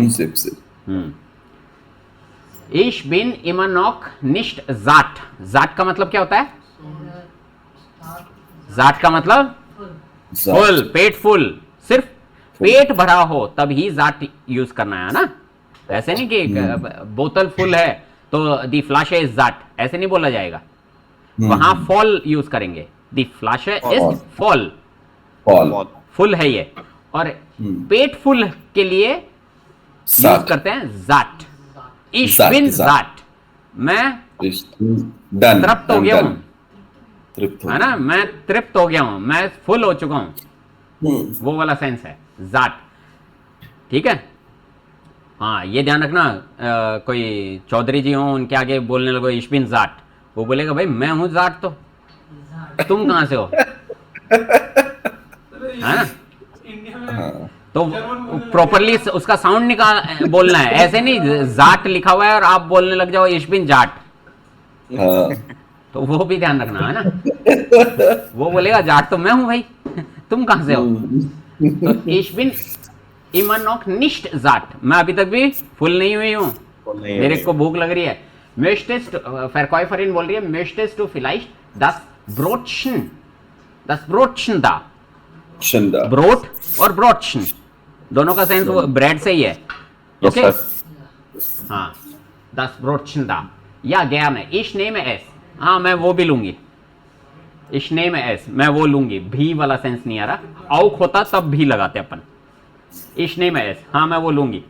Ich bin immer noch nicht satt, satt का मतलब क्या होता है? जाट का मतलब फुल, पेट फुल, सिर्फ पेट भरा हो तब ही जाट यूज करना है ना। ऐसे नहीं कि बोतल फुल है तो दी फ्लाशे इज जाट, ऐसे नहीं बोला जाएगा। वहां फॉल यूज करेंगे, दी फ्लाशे इज फॉल, फुल है ये। और पेट फुल के लिए यूज करते हैं जाट। इश बिन जाट, मैं तृप्त हो गया हूं, है ना, मैं तृप्त हो गया हूं, मैं फुल हो चुका हूं, वो वाला सेंस है जाट। ठीक है, हाँ ये ध्यान रखना, कोई चौधरी जी हो उनके आगे बोलने लगो इश बिन जाट, वो बोलेगा भाई मैं हूं जाट, तो तुम कहां से हो, है ना। इंडिया में तो प्रॉपरली उसका साउंड निकाल बोलना है, ऐसे नहीं जाट लिखा हुआ है और आप बोलने लग जाओ इश बिन जाट, तो वो भी ध्यान रखना है ना। वो बोलेगा जाट तो मैं हूं भाई, तुम कहां से हो। तो इश बिन immer noch nicht satt, मैं अभी तक भी फुल नहीं हुई हूं, मेरे को भूख लग रही है। möchtest Verkäuferin बोल रही है möchtest du vielleicht das Brotchen da, brought और ब्रोटशन दोनों का सेंस ब्रेड से ही है। ओके, हाँ, das Brotchen da, या gerne, ich nehme es, हाँ मैं वो भी लूंगी, ich nehme es, मैं वो लूंगी, भी वाला सेंस नहीं आ रहा, औक होता तब भी लगाते अपन, ich nehme es, हाँ मैं वो लूंगी।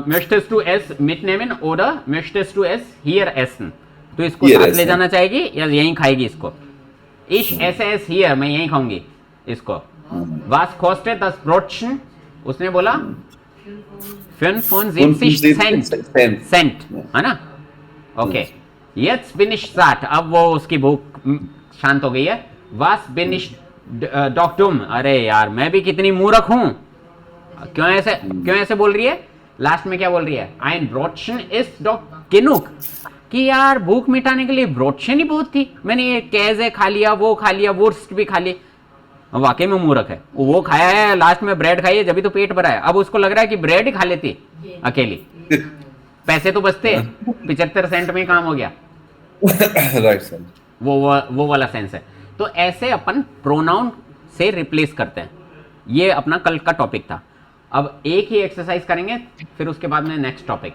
möchtest du es mitnehmen oder möchtest du es hier essen, तो इसको साथ ले जाना चाहेगी या यहीं खाएगी इसको। ich esse es hier, मैं यहीं खाऊंगी इसको। was kostet das Brotchen, उसने बोला 75 Cent, है ना। Okay, jetzt bin ich satt, अब वो उसकी भूख शांत हो गई है। was bin ich doch dumm, अरे यार मैं भी कितनी मूर्ख हूं, क्यों ऐसे बोल रही है, लास्ट में क्या बोल रही है, ein Brotchen ist doch genug, कि यार भूख मिटाने के लिए ब्रोटशन ही बहुत थी, मैंने ये कैसे खा लिया, वो खा लिया, वुर्स्ट भी खा ली। वाकई में मूर्ख है, वो खाया है, लास्ट में ब्रेड खाई है, जब भी तो पेट भरा है। अब उसको लग रहा है कि ब्रेड ही खा लेती अकेली, पैसे तो बचते, 75 सेंट में काम हो गया। राइट सर, वो वाला सेंस है। तो ऐसे अपन प्रोनाउन से रिप्लेस करते हैं। ये अपना कल का टॉपिक था। अब एक ही एक्सरसाइज करेंगे, फिर उसके बाद में next topic.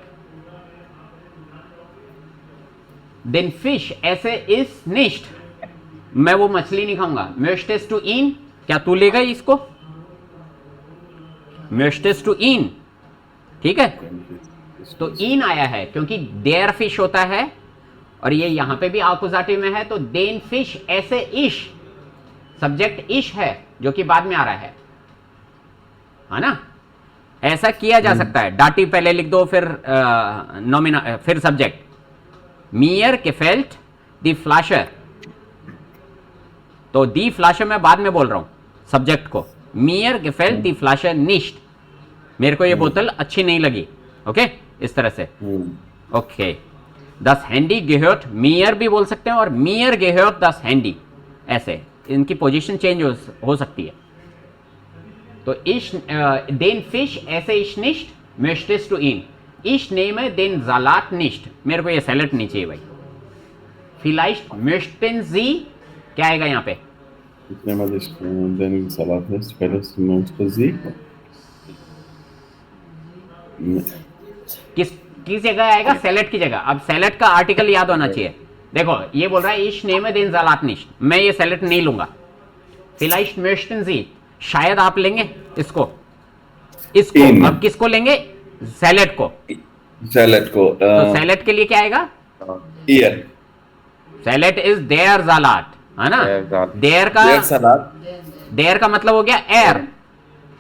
Den Fisch esse ich nicht, मैं वो मछली नहीं खाऊंगा। möchtest du ihn, क्या तू लेगा इसको, möchtest du ihn, ठीक है। तो इन आया है क्योंकि der fish होता है और ये यहां पे भी आकुजाटिव में है, तो den Fisch esse ich, subject इश है जो कि बाद में आ रहा है ना। ऐसा किया जा सकता है, डाटिव पहले लिख दो, फिर नॉमिना, फिर subject. mir gefällt die Flasche, तो दी फ्लाशे मैं बाद में बोल रहा हूं सब्जेक्ट को, मियर gefällt die Flasche nicht, मेरे को ये बोतल अच्छी नहीं लगी। ओके, इस तरह से। Okay, das Handy gehört mir भी बोल सकते हैं और mir gehört das Handy, ऐसे इनकी पोजीशन चेंज हो सकती है। तो ich den Fisch esse ich nicht, möchtest du ihn? Ich nehme den Salat nicht, मेरे को ये सैलेड नहीं चाहिए भाई। vielleicht möchten Sie, क्या आएगा यहाँ पे? Ich nehme den Salat nicht, vielleicht möchte sie। किस जगह आएगा? सैलेड की जगह। अब सैलेड का आर्टिकल याद होना चाहिए। देखो ये बोल रहा है ich nehme den Salat nicht, मैं ये सैलेड नहीं लूंगा। vielleicht möchten Sie, शायद आप लेंगे इसको, अब किसको लेंगे? सैलेड को। सैलेड को तो सैलेड के लिए क्या आएगा? ईयर। सैलेड इज देयर सलाद, है ना? देयर का देयर का मतलब हो गया एयर,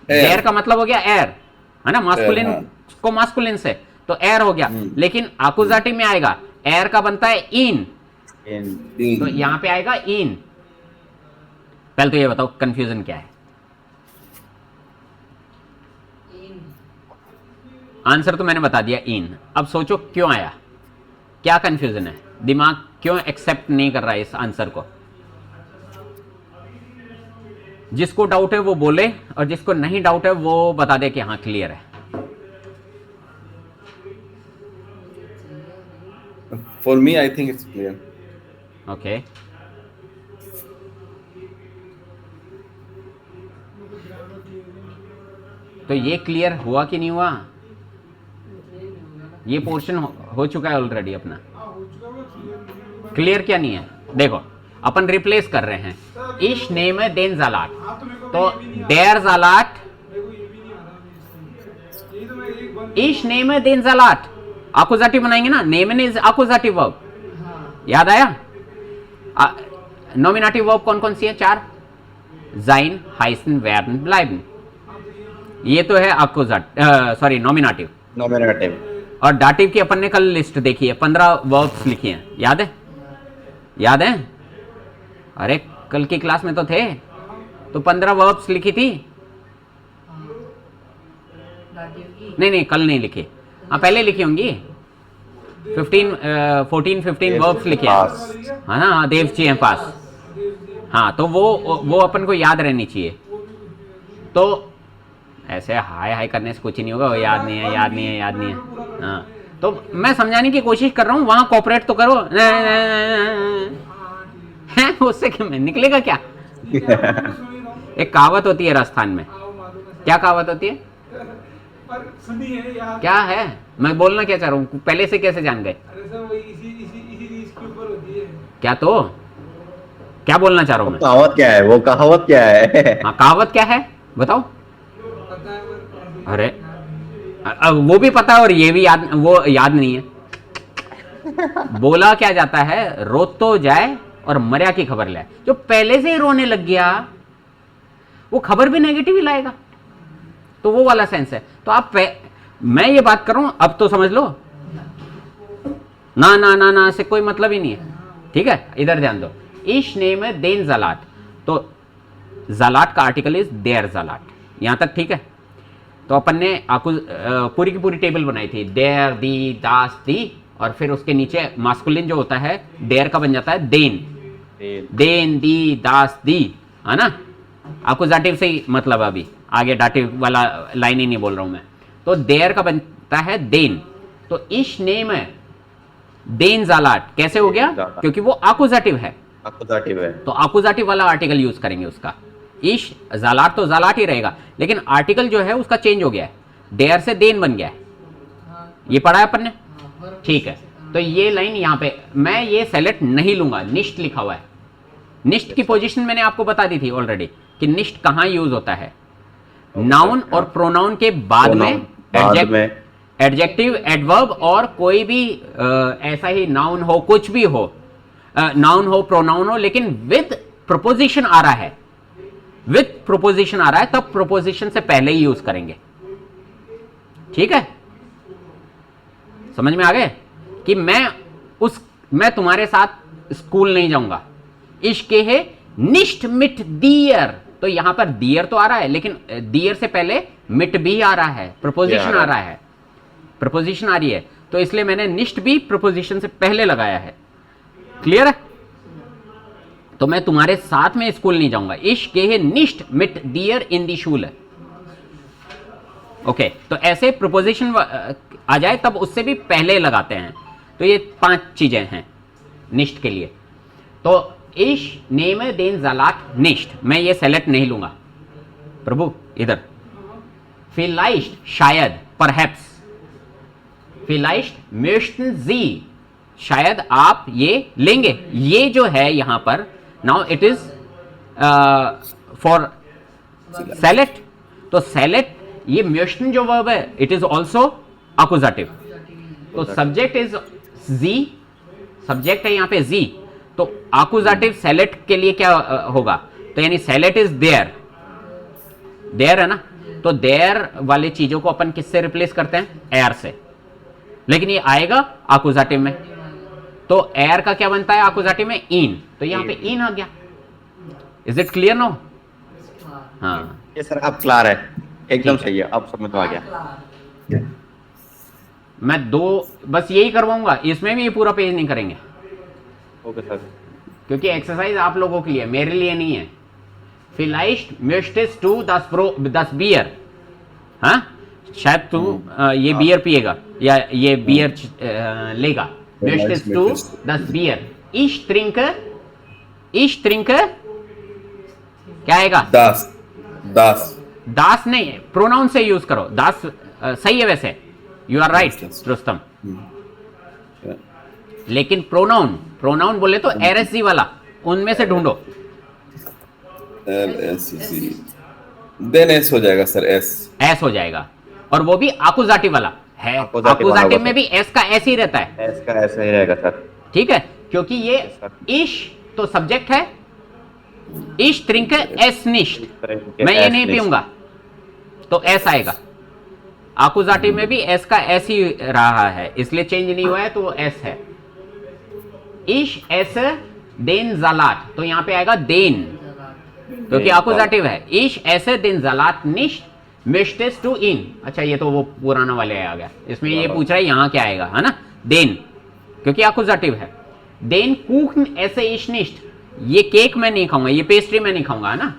देयर का मतलब हो गया एयर, है ना? मास्कुलिन को मास्कुलिन से तो एयर हो गया। लेकिन आकुजाटिव में आएगा एयर का बनता है इन, तो यहां पे आएगा इन। पहले तो ये बताओ कंफ्यूजन क्या है? आंसर तो मैंने बता दिया इन। अब सोचो क्यों आया, क्या कंफ्यूजन है, दिमाग क्यों एक्सेप्ट नहीं कर रहा है इस आंसर को? जिसको डाउट है वो बोले और जिसको नहीं डाउट है वो बता दे कि हाँ क्लियर है। For me I think it's clear. Okay, तो ये क्लियर हुआ कि नहीं हुआ? ये पोर्शन हो चुका है ऑलरेडी अपना। क्लियर क्या नहीं है? देखो अपन रिप्लेस कर रहे हैं इश नेम देन जालाट, तो देयर जालाट इश नेम देन जालाट आकुजाटिव बनाएंगे ना, नेम इज आकुजाटिव वर्ब, याद आया? नॉमिनेटिव वर्ब कौन कौन सी है? 4, जाइन, हाइसन, वेर्न, ब्लाइबन। ये तो है सॉरी नॉमिनेटिव। और डाटिव की अपन ने कल लिस्ट देखी है, 15 वर्ब्स लिखी हैं, याद है? याद है? अरे कल की क्लास में तो थे, तो 15 वर्ब्स लिखी थी। नहीं कल नहीं लिखी, हाँ पहले लिखी होंगी। 14-15 वर्ब्स लिखे हैं, हाँ ना? हाँ देव जी हैं पास, हाँ तो वो अपन को याद रहनी चाहिए। तो ऐसे हाय हाय करने से कुछ नहीं होगा, याद नहीं है। हाँ तो मैं समझाने की कोशिश कर रहा हूँ, वहां कॉपरेट तो करो। है उससे निकलेगा क्या? एक कहावत होती है राजस्थान में, क्या कहावत होती है? क्या है? मैं बोलना क्या चाह रहा हूँ, पहले से कैसे जान गए? क्या तो क्या बोलना चाह रहा हूँ मैं? कहावत क्या है? वो कहावत क्या है? हाँ कहावत क्या है बताओ? अरे वो भी पता है और ये भी याद नहीं है। बोला क्या जाता है, रो तो जाए और मर्या की खबर लाए। जो पहले से ही रोने लग गया वो खबर भी नेगेटिव ही लाएगा, तो वो वाला सेंस है। तो आप मैं ये बात कर रहा हूं, अब तो समझ लो। ना से कोई मतलब ही नहीं है, ठीक है? इधर ध्यान दो, इश नेम है देन जालाट, तो जालाट का आर्टिकल इज देयर जालाट, यहां तक ठीक है? तो अपन ने पूरी की पूरी टेबल बनाई थी, देयर, दी, दास, दी, और फिर उसके नीचे मास्कुलिन जो होता है देयर का बन जाता है देन, दी, दास, दी, है ना? आकुजाटिव से ही मतलब, अभी आगे डाटिव वाला लाइन ही नहीं बोल रहा हूं मैं। तो देयर का बनता है देन, तो इश नेम है देन जालाट कैसे हो गया? क्योंकि वो आकुजाटिव है, तो आकुजाटिव वाला आर्टिकल यूज करेंगे उसका। इश जालाट तो जालाट ही रहेगा, लेकिन आर्टिकल जो है उसका चेंज हो गया है, देयर से देन बन गया है। ये पढ़ा है अपन ने, ठीक है? तो ये लाइन यहां पे मैं ये सेलेक्ट नहीं लूंगा, निष्ठ लिखा हुआ है। निष्ठ की पोजीशन मैंने आपको बता दी थी ऑलरेडी कि निष्ठ कहां यूज होता है, नाउन और प्रोनाउन के बाद में, एडजेक्टिव, एडवर्ब, और कोई भी ऐसा ही नाउन हो, कुछ भी हो, नाउन हो, प्रोनाउन हो, लेकिन विद प्रोपोजिशन आ रहा है, विद प्रोपोजिशन आ रहा है, तब प्रोपोजिशन से पहले ही यूज करेंगे, ठीक है? समझ में आ गए कि मैं तुम्हारे साथ स्कूल नहीं जाऊंगा। इश्क है निष्ठ मिट दियर, तो यहां पर दियर तो आ रहा है, लेकिन दियर से पहले मिट भी आ रहा है, प्रपोजिशन आ रहा है, प्रपोजिशन आ रही है, तो इसलिए मैंने निष्ठ भी प्रपोजिशन से पहले लगाया है। क्लियर है? तो मैं तुम्हारे साथ में स्कूल नहीं जाऊंगा। इश गेहे निष्ठ मिट दियर इन दी शूल। ओके, तो ऐसे प्रपोजिशन आ जाए तब उससे भी पहले लगाते हैं। तो ये 5 चीजें हैं निष्ठ के लिए। तो इश नेम देन जलाट निष्ठ, मैं ये सेलेक्ट नहीं लूंगा प्रभु इधर। फिलाइस्ट शायद, परहैप्स। फिलाइस्ट möchten Sie, शायद आप ये लेंगे। ये जो है यहां पर now it is for select. तो सेलेक्ट ये möchten जो वर्ब है इट इज ऑल्सो अकुजाटिव। तो सब्जेक्ट इज जी, सब्जेक्ट है यहां पे जी, तो अकुजाटिव सेलेक्ट के लिए क्या होगा? तो यानी सेलेक्ट इज देयर, देयर है ना, तो देयर वाले चीजों को अपन किससे रिप्लेस करते हैं? एयर से। लेकिन ये आएगा अकुजाटिव में, तो एयर का क्या बनता है अकुजाटिव में? इन। तो यहां पे इन आ गया। Is it clear no? हाँ ये सर अब क्लियर है, एकदम सही है, अब समझ में आ गया। मैं 2 बस यही करवाऊंगा, इसमें भी ये पूरा पेज नहीं करेंगे ओके सर। क्योंकि एक्सरसाइज आप लोगों के लिए, मेरे लिए नहीं है। फिलाइस्ट möchtest du das Bier, हाँ शायद तू ये बियर पिएगा या ये बियर लेगा। möchtest du das Bier, ich trinke क्या आएगा? दास, दास, दास नहीं, प्रोनाउन से यूज करो। दास सही है वैसे, यू आर राइट रुस्तम, लेकिन प्रोनाउन बोले तो एरएसजी वाला, उनमें से ढूंढो। देन एस हो जाएगा सर, एस हो जाएगा, और वो भी आकुजाटिव वाला है। आकुजाटिव आकुजाटिव में भी एस का एस ही रहता है। एस का ऐसा ही रहेगा सर। ठीक है, क्योंकि ये इश तो सब्जेक्ट है, इश ट्रिंक एस निष्ठ, मैं ये नहीं पीऊंगा, तो एस आएगा। आकुजाटिव में भी एस का एस ही रहा है, इसलिए चेंज नहीं हुआ है, तो एस है। इश एस देन जलाट, तो यहां पे आएगा देन, क्योंकि आकुजाटिव है। इश एस देन जलाट निष्ठ möchtest du ihn। अच्छा, ये तो वो पुराना वाले आ गया, इसमें ये पूछ रहा है यहां क्या आएगा, है ना? देन, क्योंकि आकुजाटिव है। देन कुchen esse ich nicht, ये केक मैं नहीं खाऊंगा, ये पेस्ट्री मैं नहीं खाऊंगा, है ना?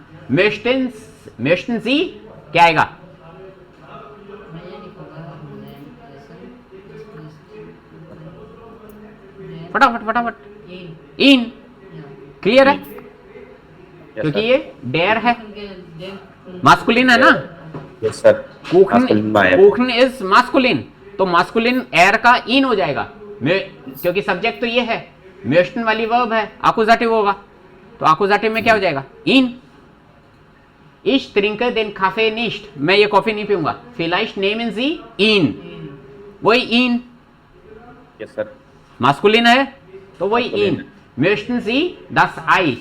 möchten Sie क्या आएगा? फटाफट इन। क्लियर है? क्योंकि ये डेयर है, मास्कुलिन है ना। Yes sir. कुखन इज मास्कुलिन, तो मास्कुलिन एयर का इन हो जाएगा, क्योंकि सब्जेक्ट तो ये है, möchten वाली वर्ब है, आकुजाटिव होगा, तो आकुजाटिव में क्या हो जाएगा? इन। Ich trinke den Kaffee nicht, मैं ये कॉफी नहीं पीऊंगा। Vielleicht nehmen Sie ihn, वही इन। Yes sir. मास्कुलिन है तो वही इन। möchten Sie das Eis,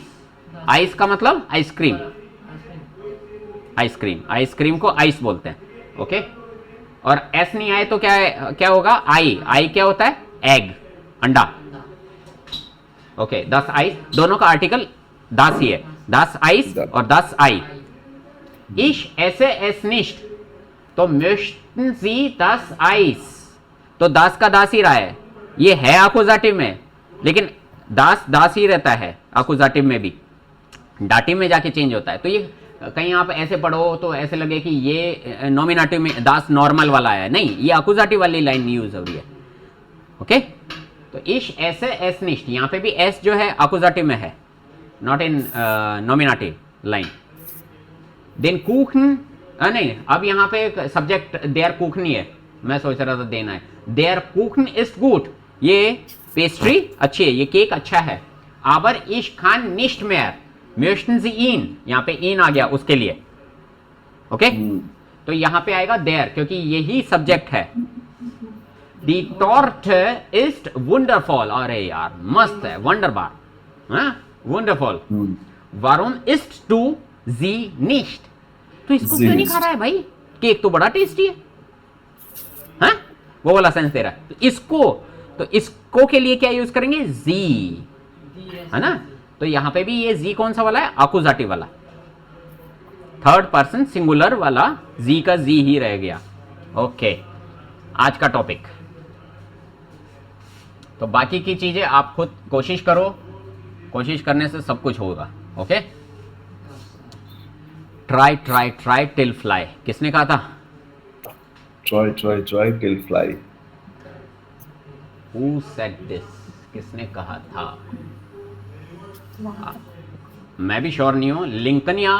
ice का मतलब आइसक्रीम, आइसक्रीम को आइस बोलते हैं। ओके, और एस नहीं आए तो क्या होगा? आई क्या होता है? एग, अंडा। ओके, दस आइस, दोनों का आर्टिकल दास ही है, दस आइस और दस आई। Ich esse es nicht, तो möchten Sie das Eis, तो दास का दास ही रहा है, ये है आकुजाटिव में, लेकिन दास ही रहता है आकुजाटिव में भी, डाटिव में जाके चेंज होता है। तो ये कहीं आप ऐसे पढ़ो तो ऐसे लगे कि ये नॉमिनेटिव में दास नॉर्मल वाला है, नहीं, ये आकुजाटिव वाली लाइन यूज हो रही है। ओके, तो इश ऐसे एस निष्ठ, यहां पे भी एस जो है आकुजाटिव में है, not in nominative line. Then कुखन, नहीं, अब यहां पे सब्जेक्ट देयर कुखन ही है, मैं सोच रहा था देना है। देयर कुखन इज गुड, ये पेस्ट्री अच्छी है, ये केक अच्छा है। आबर इश खान निष्ठ मेयर, möchten Sie ihn, यहां पे इन आ गया उसके लिए। ओके, तो यहां पे आएगा देयर, क्योंकि यही सब्जेक्ट है। Die Torte ist wundervoll, अरे यार मस्त है, वंडरबार, हाँ wonderful. Warum isst du sie nicht, तो इसको क्यों नहीं खा रहा है भाई, केक तो बड़ा टेस्टी है, हाँ वो वाला सेंस दे रहा है। तो इसको के लिए क्या यूज करेंगे? जी, है ना। तो यहां पे भी ये जी कौन सा वाला है? आकुजाटिव वाला। थर्ड पर्सन सिंगुलर वाला जी का जी ही रह गया। ओके, आज का टॉपिक। तो बाकी की चीजें आप खुद कोशिश करो, कोशिश करने से सब कुछ होगा। Okay, try try try till fly, किसने कहा था? Try try try till fly. Who said this, किसने कहा था? मैं भी श्योर नहीं हूं, लिंकन या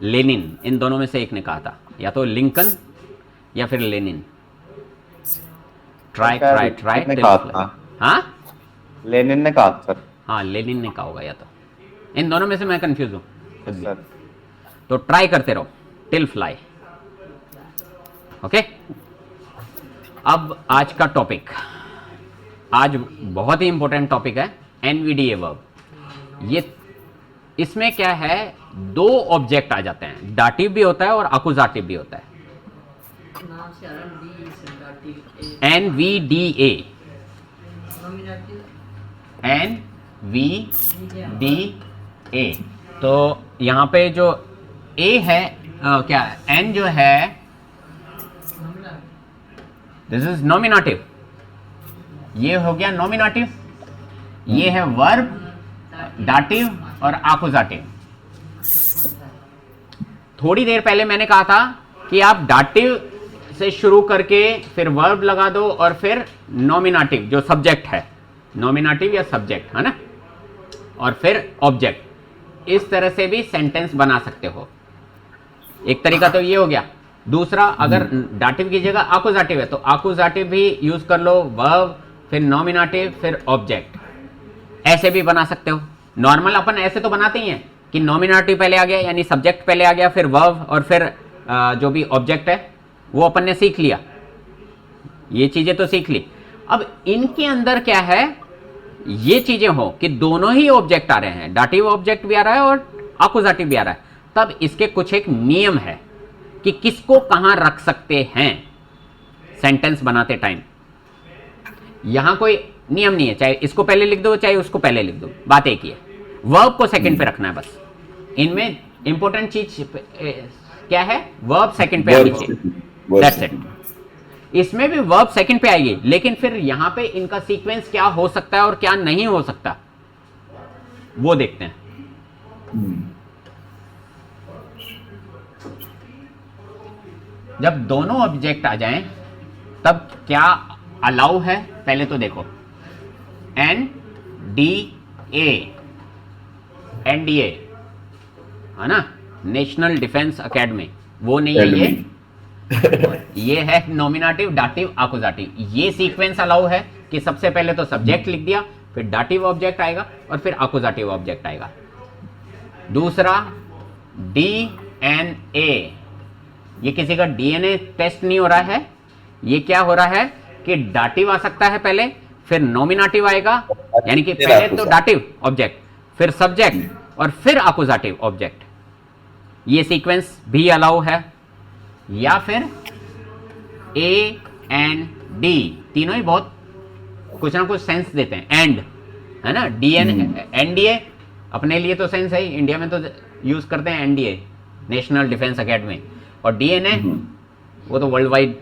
लेनिन, इन दोनों में से एक ने कहा था, या तो लिंकन या फिर लेनिन। ट्राई ट्राई ट्राई ने टिल कहा फ्लाई। था, हाँ लेनिन ने कहा सर। हाँ, लेनिन ने कहा होगा, या तो इन दोनों में से मैं कंफ्यूज हूं खुद भी। सर तो ट्राई करते रहो टिल फ्लाई। ओके, अब आज का टॉपिक, आज बहुत ही इंपॉर्टेंट टॉपिक है एनवीडीए वर्ब। ये इसमें क्या है, दो ऑब्जेक्ट आ जाते हैं, डाटिव भी होता है और अकुजाटिव भी होता है। नाम से आरएनडी सेंडाटिव एनवीडीए, नॉमिनेटिव एनवीडीए। तो यहाँ पे जो ए है, क्या एन जो है, दिस इज नॉमिनेटिव, ये हो गया नॉमिनेटिव, ये है वर्ब, डाटिव और आकुजाटिव। थोड़ी देर पहले मैंने कहा था कि आप डाटिव से शुरू करके फिर वर्ब लगा दो और फिर नॉमिनेटिव जो सब्जेक्ट है, नॉमिनेटिव या सब्जेक्ट है ना, और फिर ऑब्जेक्ट। इस तरह से भी सेंटेंस बना सकते हो। एक तरीका तो ये हो गया। दूसरा, अगर डाटिव की जगह आकुजाटिव है तो आकुजाटिव भी यूज कर लो, वर्ब फिर नॉमिनेटिव फिर ऑब्जेक्ट, ऐसे भी बना सकते हो। नॉर्मल अपन ऐसे तो बनाते ही हैं कि नॉमिनेटिव पहले आ गया, यानी सब्जेक्ट पहले आ गया, फिर वर्ब और फिर जो भी ऑब्जेक्ट है वो अपन ने सीख लिया, ये चीजें तो सीख ली। अब इनके अंदर क्या है, ये चीजें हो कि दोनों ही ऑब्जेक्ट आ रहे हैं, डाटिव ऑब्जेक्ट भी आ रहा है और आकुजाटिव भी आ रहा है, तब इसके कुछ एक नियम है कि किसको कहां रख सकते हैं सेंटेंस बनाते टाइम। यहां कोई नियम नहीं है, चाहे इसको पहले लिख दो चाहे उसको पहले लिख दो, बात एक ही है। वर्ब को सेकंड पे रखना है बस। इनमें इंपॉर्टेंट चीज क्या है, वर्ब सेकंड पे आनी चाहिए, दैट्स इट। इसमें भी वर्ब सेकंड पे आएगी, लेकिन फिर यहां पे इनका सीक्वेंस क्या हो सकता है और क्या नहीं हो सकता वो देखते हैं। जब दोनों ऑब्जेक्ट आ जाएं तब क्या अलाउ है, पहले तो देखो एनडीए है ना, नेशनल डिफेंस एकेडमी, वो नहीं है ये है नॉमिनेटिव, डाटिव, आकुजाटिव। ये सीक्वेंस अलाउ है कि सबसे पहले तो सब्जेक्ट लिख दिया, फिर डाटिव ऑब्जेक्ट आएगा और फिर आकुजाटिव ऑब्जेक्ट आएगा। दूसरा, डीएनए, ये किसी का डीएनए टेस्ट नहीं हो रहा है, ये क्या हो रहा है कि डाटिव आ सकता है पहले, फिर नॉमिनेटिव आएगा, यानी कि पहले तो डाटिव ऑब्जेक्ट, फिर सब्जेक्ट और फिर आकुजाटिव ऑब्जेक्ट। ये सीक्वेंस भी अलाउ है। या फिर ए एंड डी, तीनों ही बहुत कुछ ना कुछ सेंस देते हैं, एंड है ना, डीएन एनडीए अपने लिए तो सेंस है ही, इंडिया में तो यूज करते हैं एनडीए, नेशनल डिफेंस एकेडमी, और डीएनए वो तो वर्ल्ड वाइड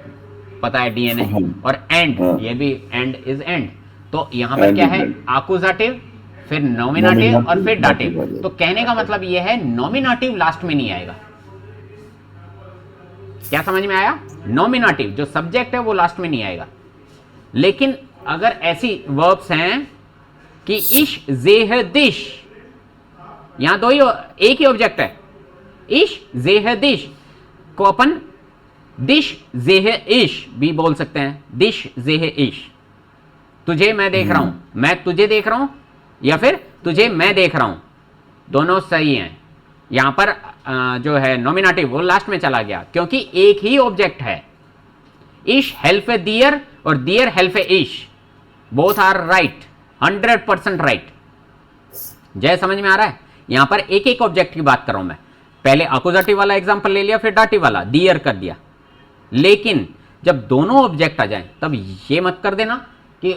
पता है डीएनए, और एंड, ये भी एंड इज एंड। तो यहां पर क्या है, आकुजाटिव फिर नॉमिनेटिव और फिर डाटिव। तो कहने का मतलब ये है नॉमिनेटिव लास्ट में नहीं आएगा। क्या समझ में आया? नॉमिनेटिव जो सब्जेक्ट है वो लास्ट में नहीं आएगा। लेकिन अगर ऐसी वर्ब्स हैं कि इश जेह दिश, यहां दो ही, एक ही ऑब्जेक्ट है, इश जेह दिश को अपन दिश जेह इश भी बोल सकते हैं, दिश जेह इश। तुझे मैं देख रहा हूं, मैं तुझे देख रहा हूं, या फिर तुझे मैं देख रहा हूं, दोनों सही हैं। यहां पर जो है नॉमिनेटिव वो लास्ट में चला गया, क्योंकि एक ही ऑब्जेक्ट है। इश हेल्प ए दियर और दियर हेल्प ए इश, बोथ आर राइट, 100% राइट। जय समझ में आ रहा है? यहां पर एक एक ऑब्जेक्ट की बात कर रहा हूं मैं, पहले अकुजाटिव वाला एग्जांपल ले लिया, फिर डाटिव वाला दियर कर दिया। लेकिन जब दोनों ऑब्जेक्ट आ जाएं तब ये मत कर देना कि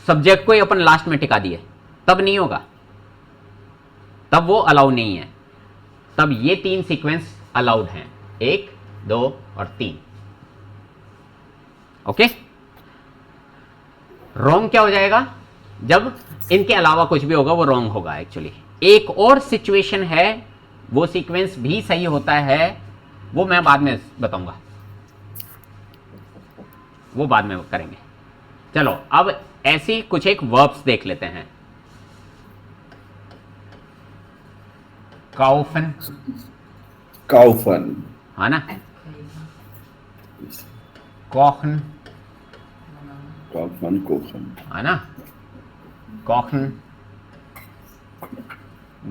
सब्जेक्ट को ही अपन लास्ट में टिका दिए, तब नहीं होगा, तब वो अलाउ नहीं है। तब ये तीन सीक्वेंस अलाउड हैं, 1, 2 और 3। ओके, रॉन्ग क्या हो जाएगा? जब इनके अलावा कुछ भी होगा वो रॉन्ग होगा एक्चुअली। एक और सिचुएशन है, वो सीक्वेंस भी सही होता है, वो मैं बाद में बताऊंगा, वो बाद में करेंगे। चलो अब ऐसी कुछ एक वर्ब्स देख लेते हैं। काउफन, काउफन, है ना, कोखन, काउफन, कोफन, है ना, कोखन,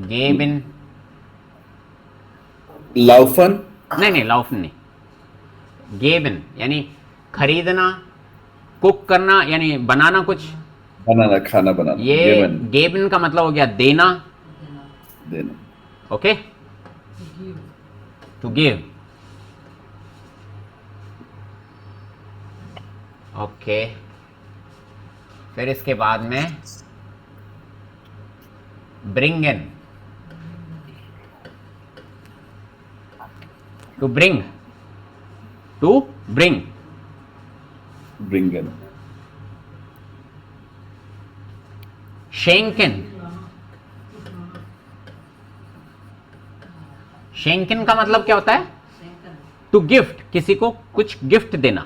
गेबिन, लाउफन, नहीं लाउफन नहीं, गेबिन यानी खरीदना, कुक करना यानी बनाना कुछ, बनाना, खाना बनाना, ये गिवन, गेबिन का मतलब हो गया देना। देना, ओके, टू गिव। ओके, फिर इसके बाद में bring in, to bring, to bring, ब्रिंगन, शेंकिन, शेंकिन का मतलब क्या होता है? टू गिफ्ट, किसी को कुछ गिफ्ट देना,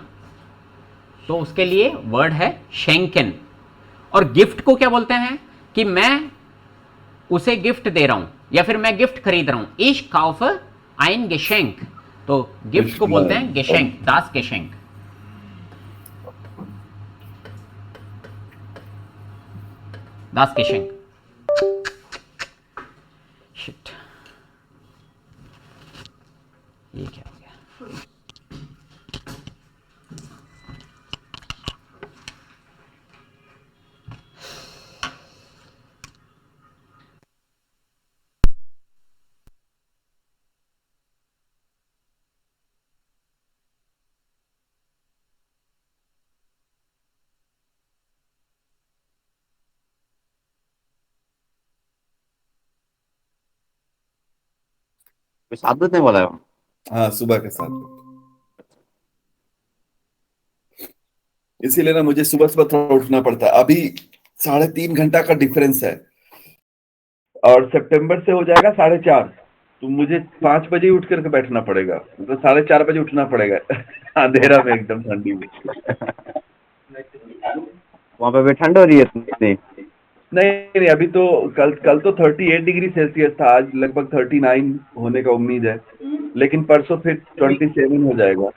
तो उसके लिए वर्ड है शेंकिन। और गिफ्ट को क्या बोलते हैं? कि मैं उसे गिफ्ट दे रहा हूं या फिर मैं गिफ्ट खरीद रहा हूं। इश काउफ आइन गेशेंक, तो गिफ्ट को बोलते हैं गेशेंक, दास गेशेंक। दास गेशेंक। शिट, ये क्या हो गया? साबित नहीं बोला है। हाँ, सुबह के 7 इसीलिए ना मुझे सुबह सुबह थोड़ा उठना पड़ता है। अभी 3.5 घंटा का डिफरेंस है और सितंबर से हो जाएगा 4:30, तो मुझे 5 बजे ही उठ करके बैठना पड़ेगा, तो 4:30 बजे उठना पड़ेगा अंधेरा में, एकदम ठंडी में। वहां पे भी ठंड हो रही है इतनी? नहीं, अभी तो कल तो 38 डिग्री सेल्सियस था, आज लगभग 39 होने का उम्मीद है, लेकिन परसों फिर 27 हो जाएगा,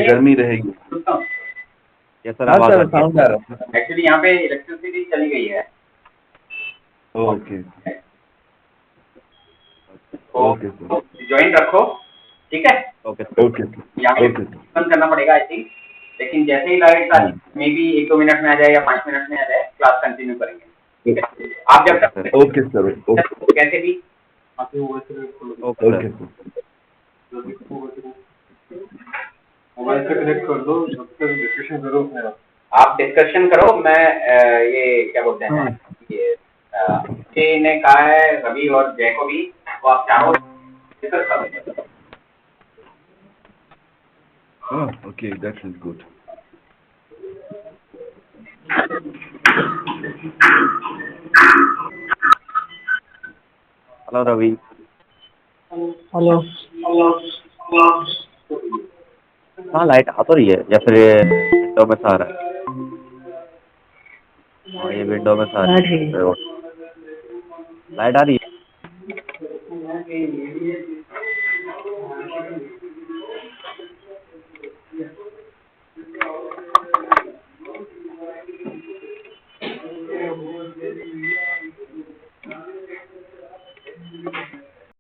गर्मी रहेगी। ये सर हाँ आवाज सर, आती है। साउंड आ रहा है। एक्चुअली यहाँ पे इलेक्ट्रिसिटी चली गई है, ओके, तो ओके सर, ज्वाइन रखो, ठीक है। ओके ओके यहाँ सर, पे ओके सर। बंद करना पड़ेगा आई थिंक, लेकिन जैसे ही लाइट हाँ। मे बी 1-2 मिनट में आ जाए या 5 मिनट में आ जाए, क्लास कंटिन्यू करेंगे, ठीक है। आप जब तक ओके सर, ओके, कैसे भी okay okay sir. Sir. Mobile से कनेक्ट कर दो, जब तक डिस्कशन करो मेरा। आप डिस्कशन करो। मैं ये क्या बोलते हैं, ये ने कहा है रवि और जय को भी, तो आप चाहो डिस्कस करो। Okay, that is good. Hello Ravi. Hello. हाँ, लाइट आ तो रही है या फिर ये विंडो में से आ रहा है? हाँ, ये विंडो में से आ रही है। लाइट आ रही है।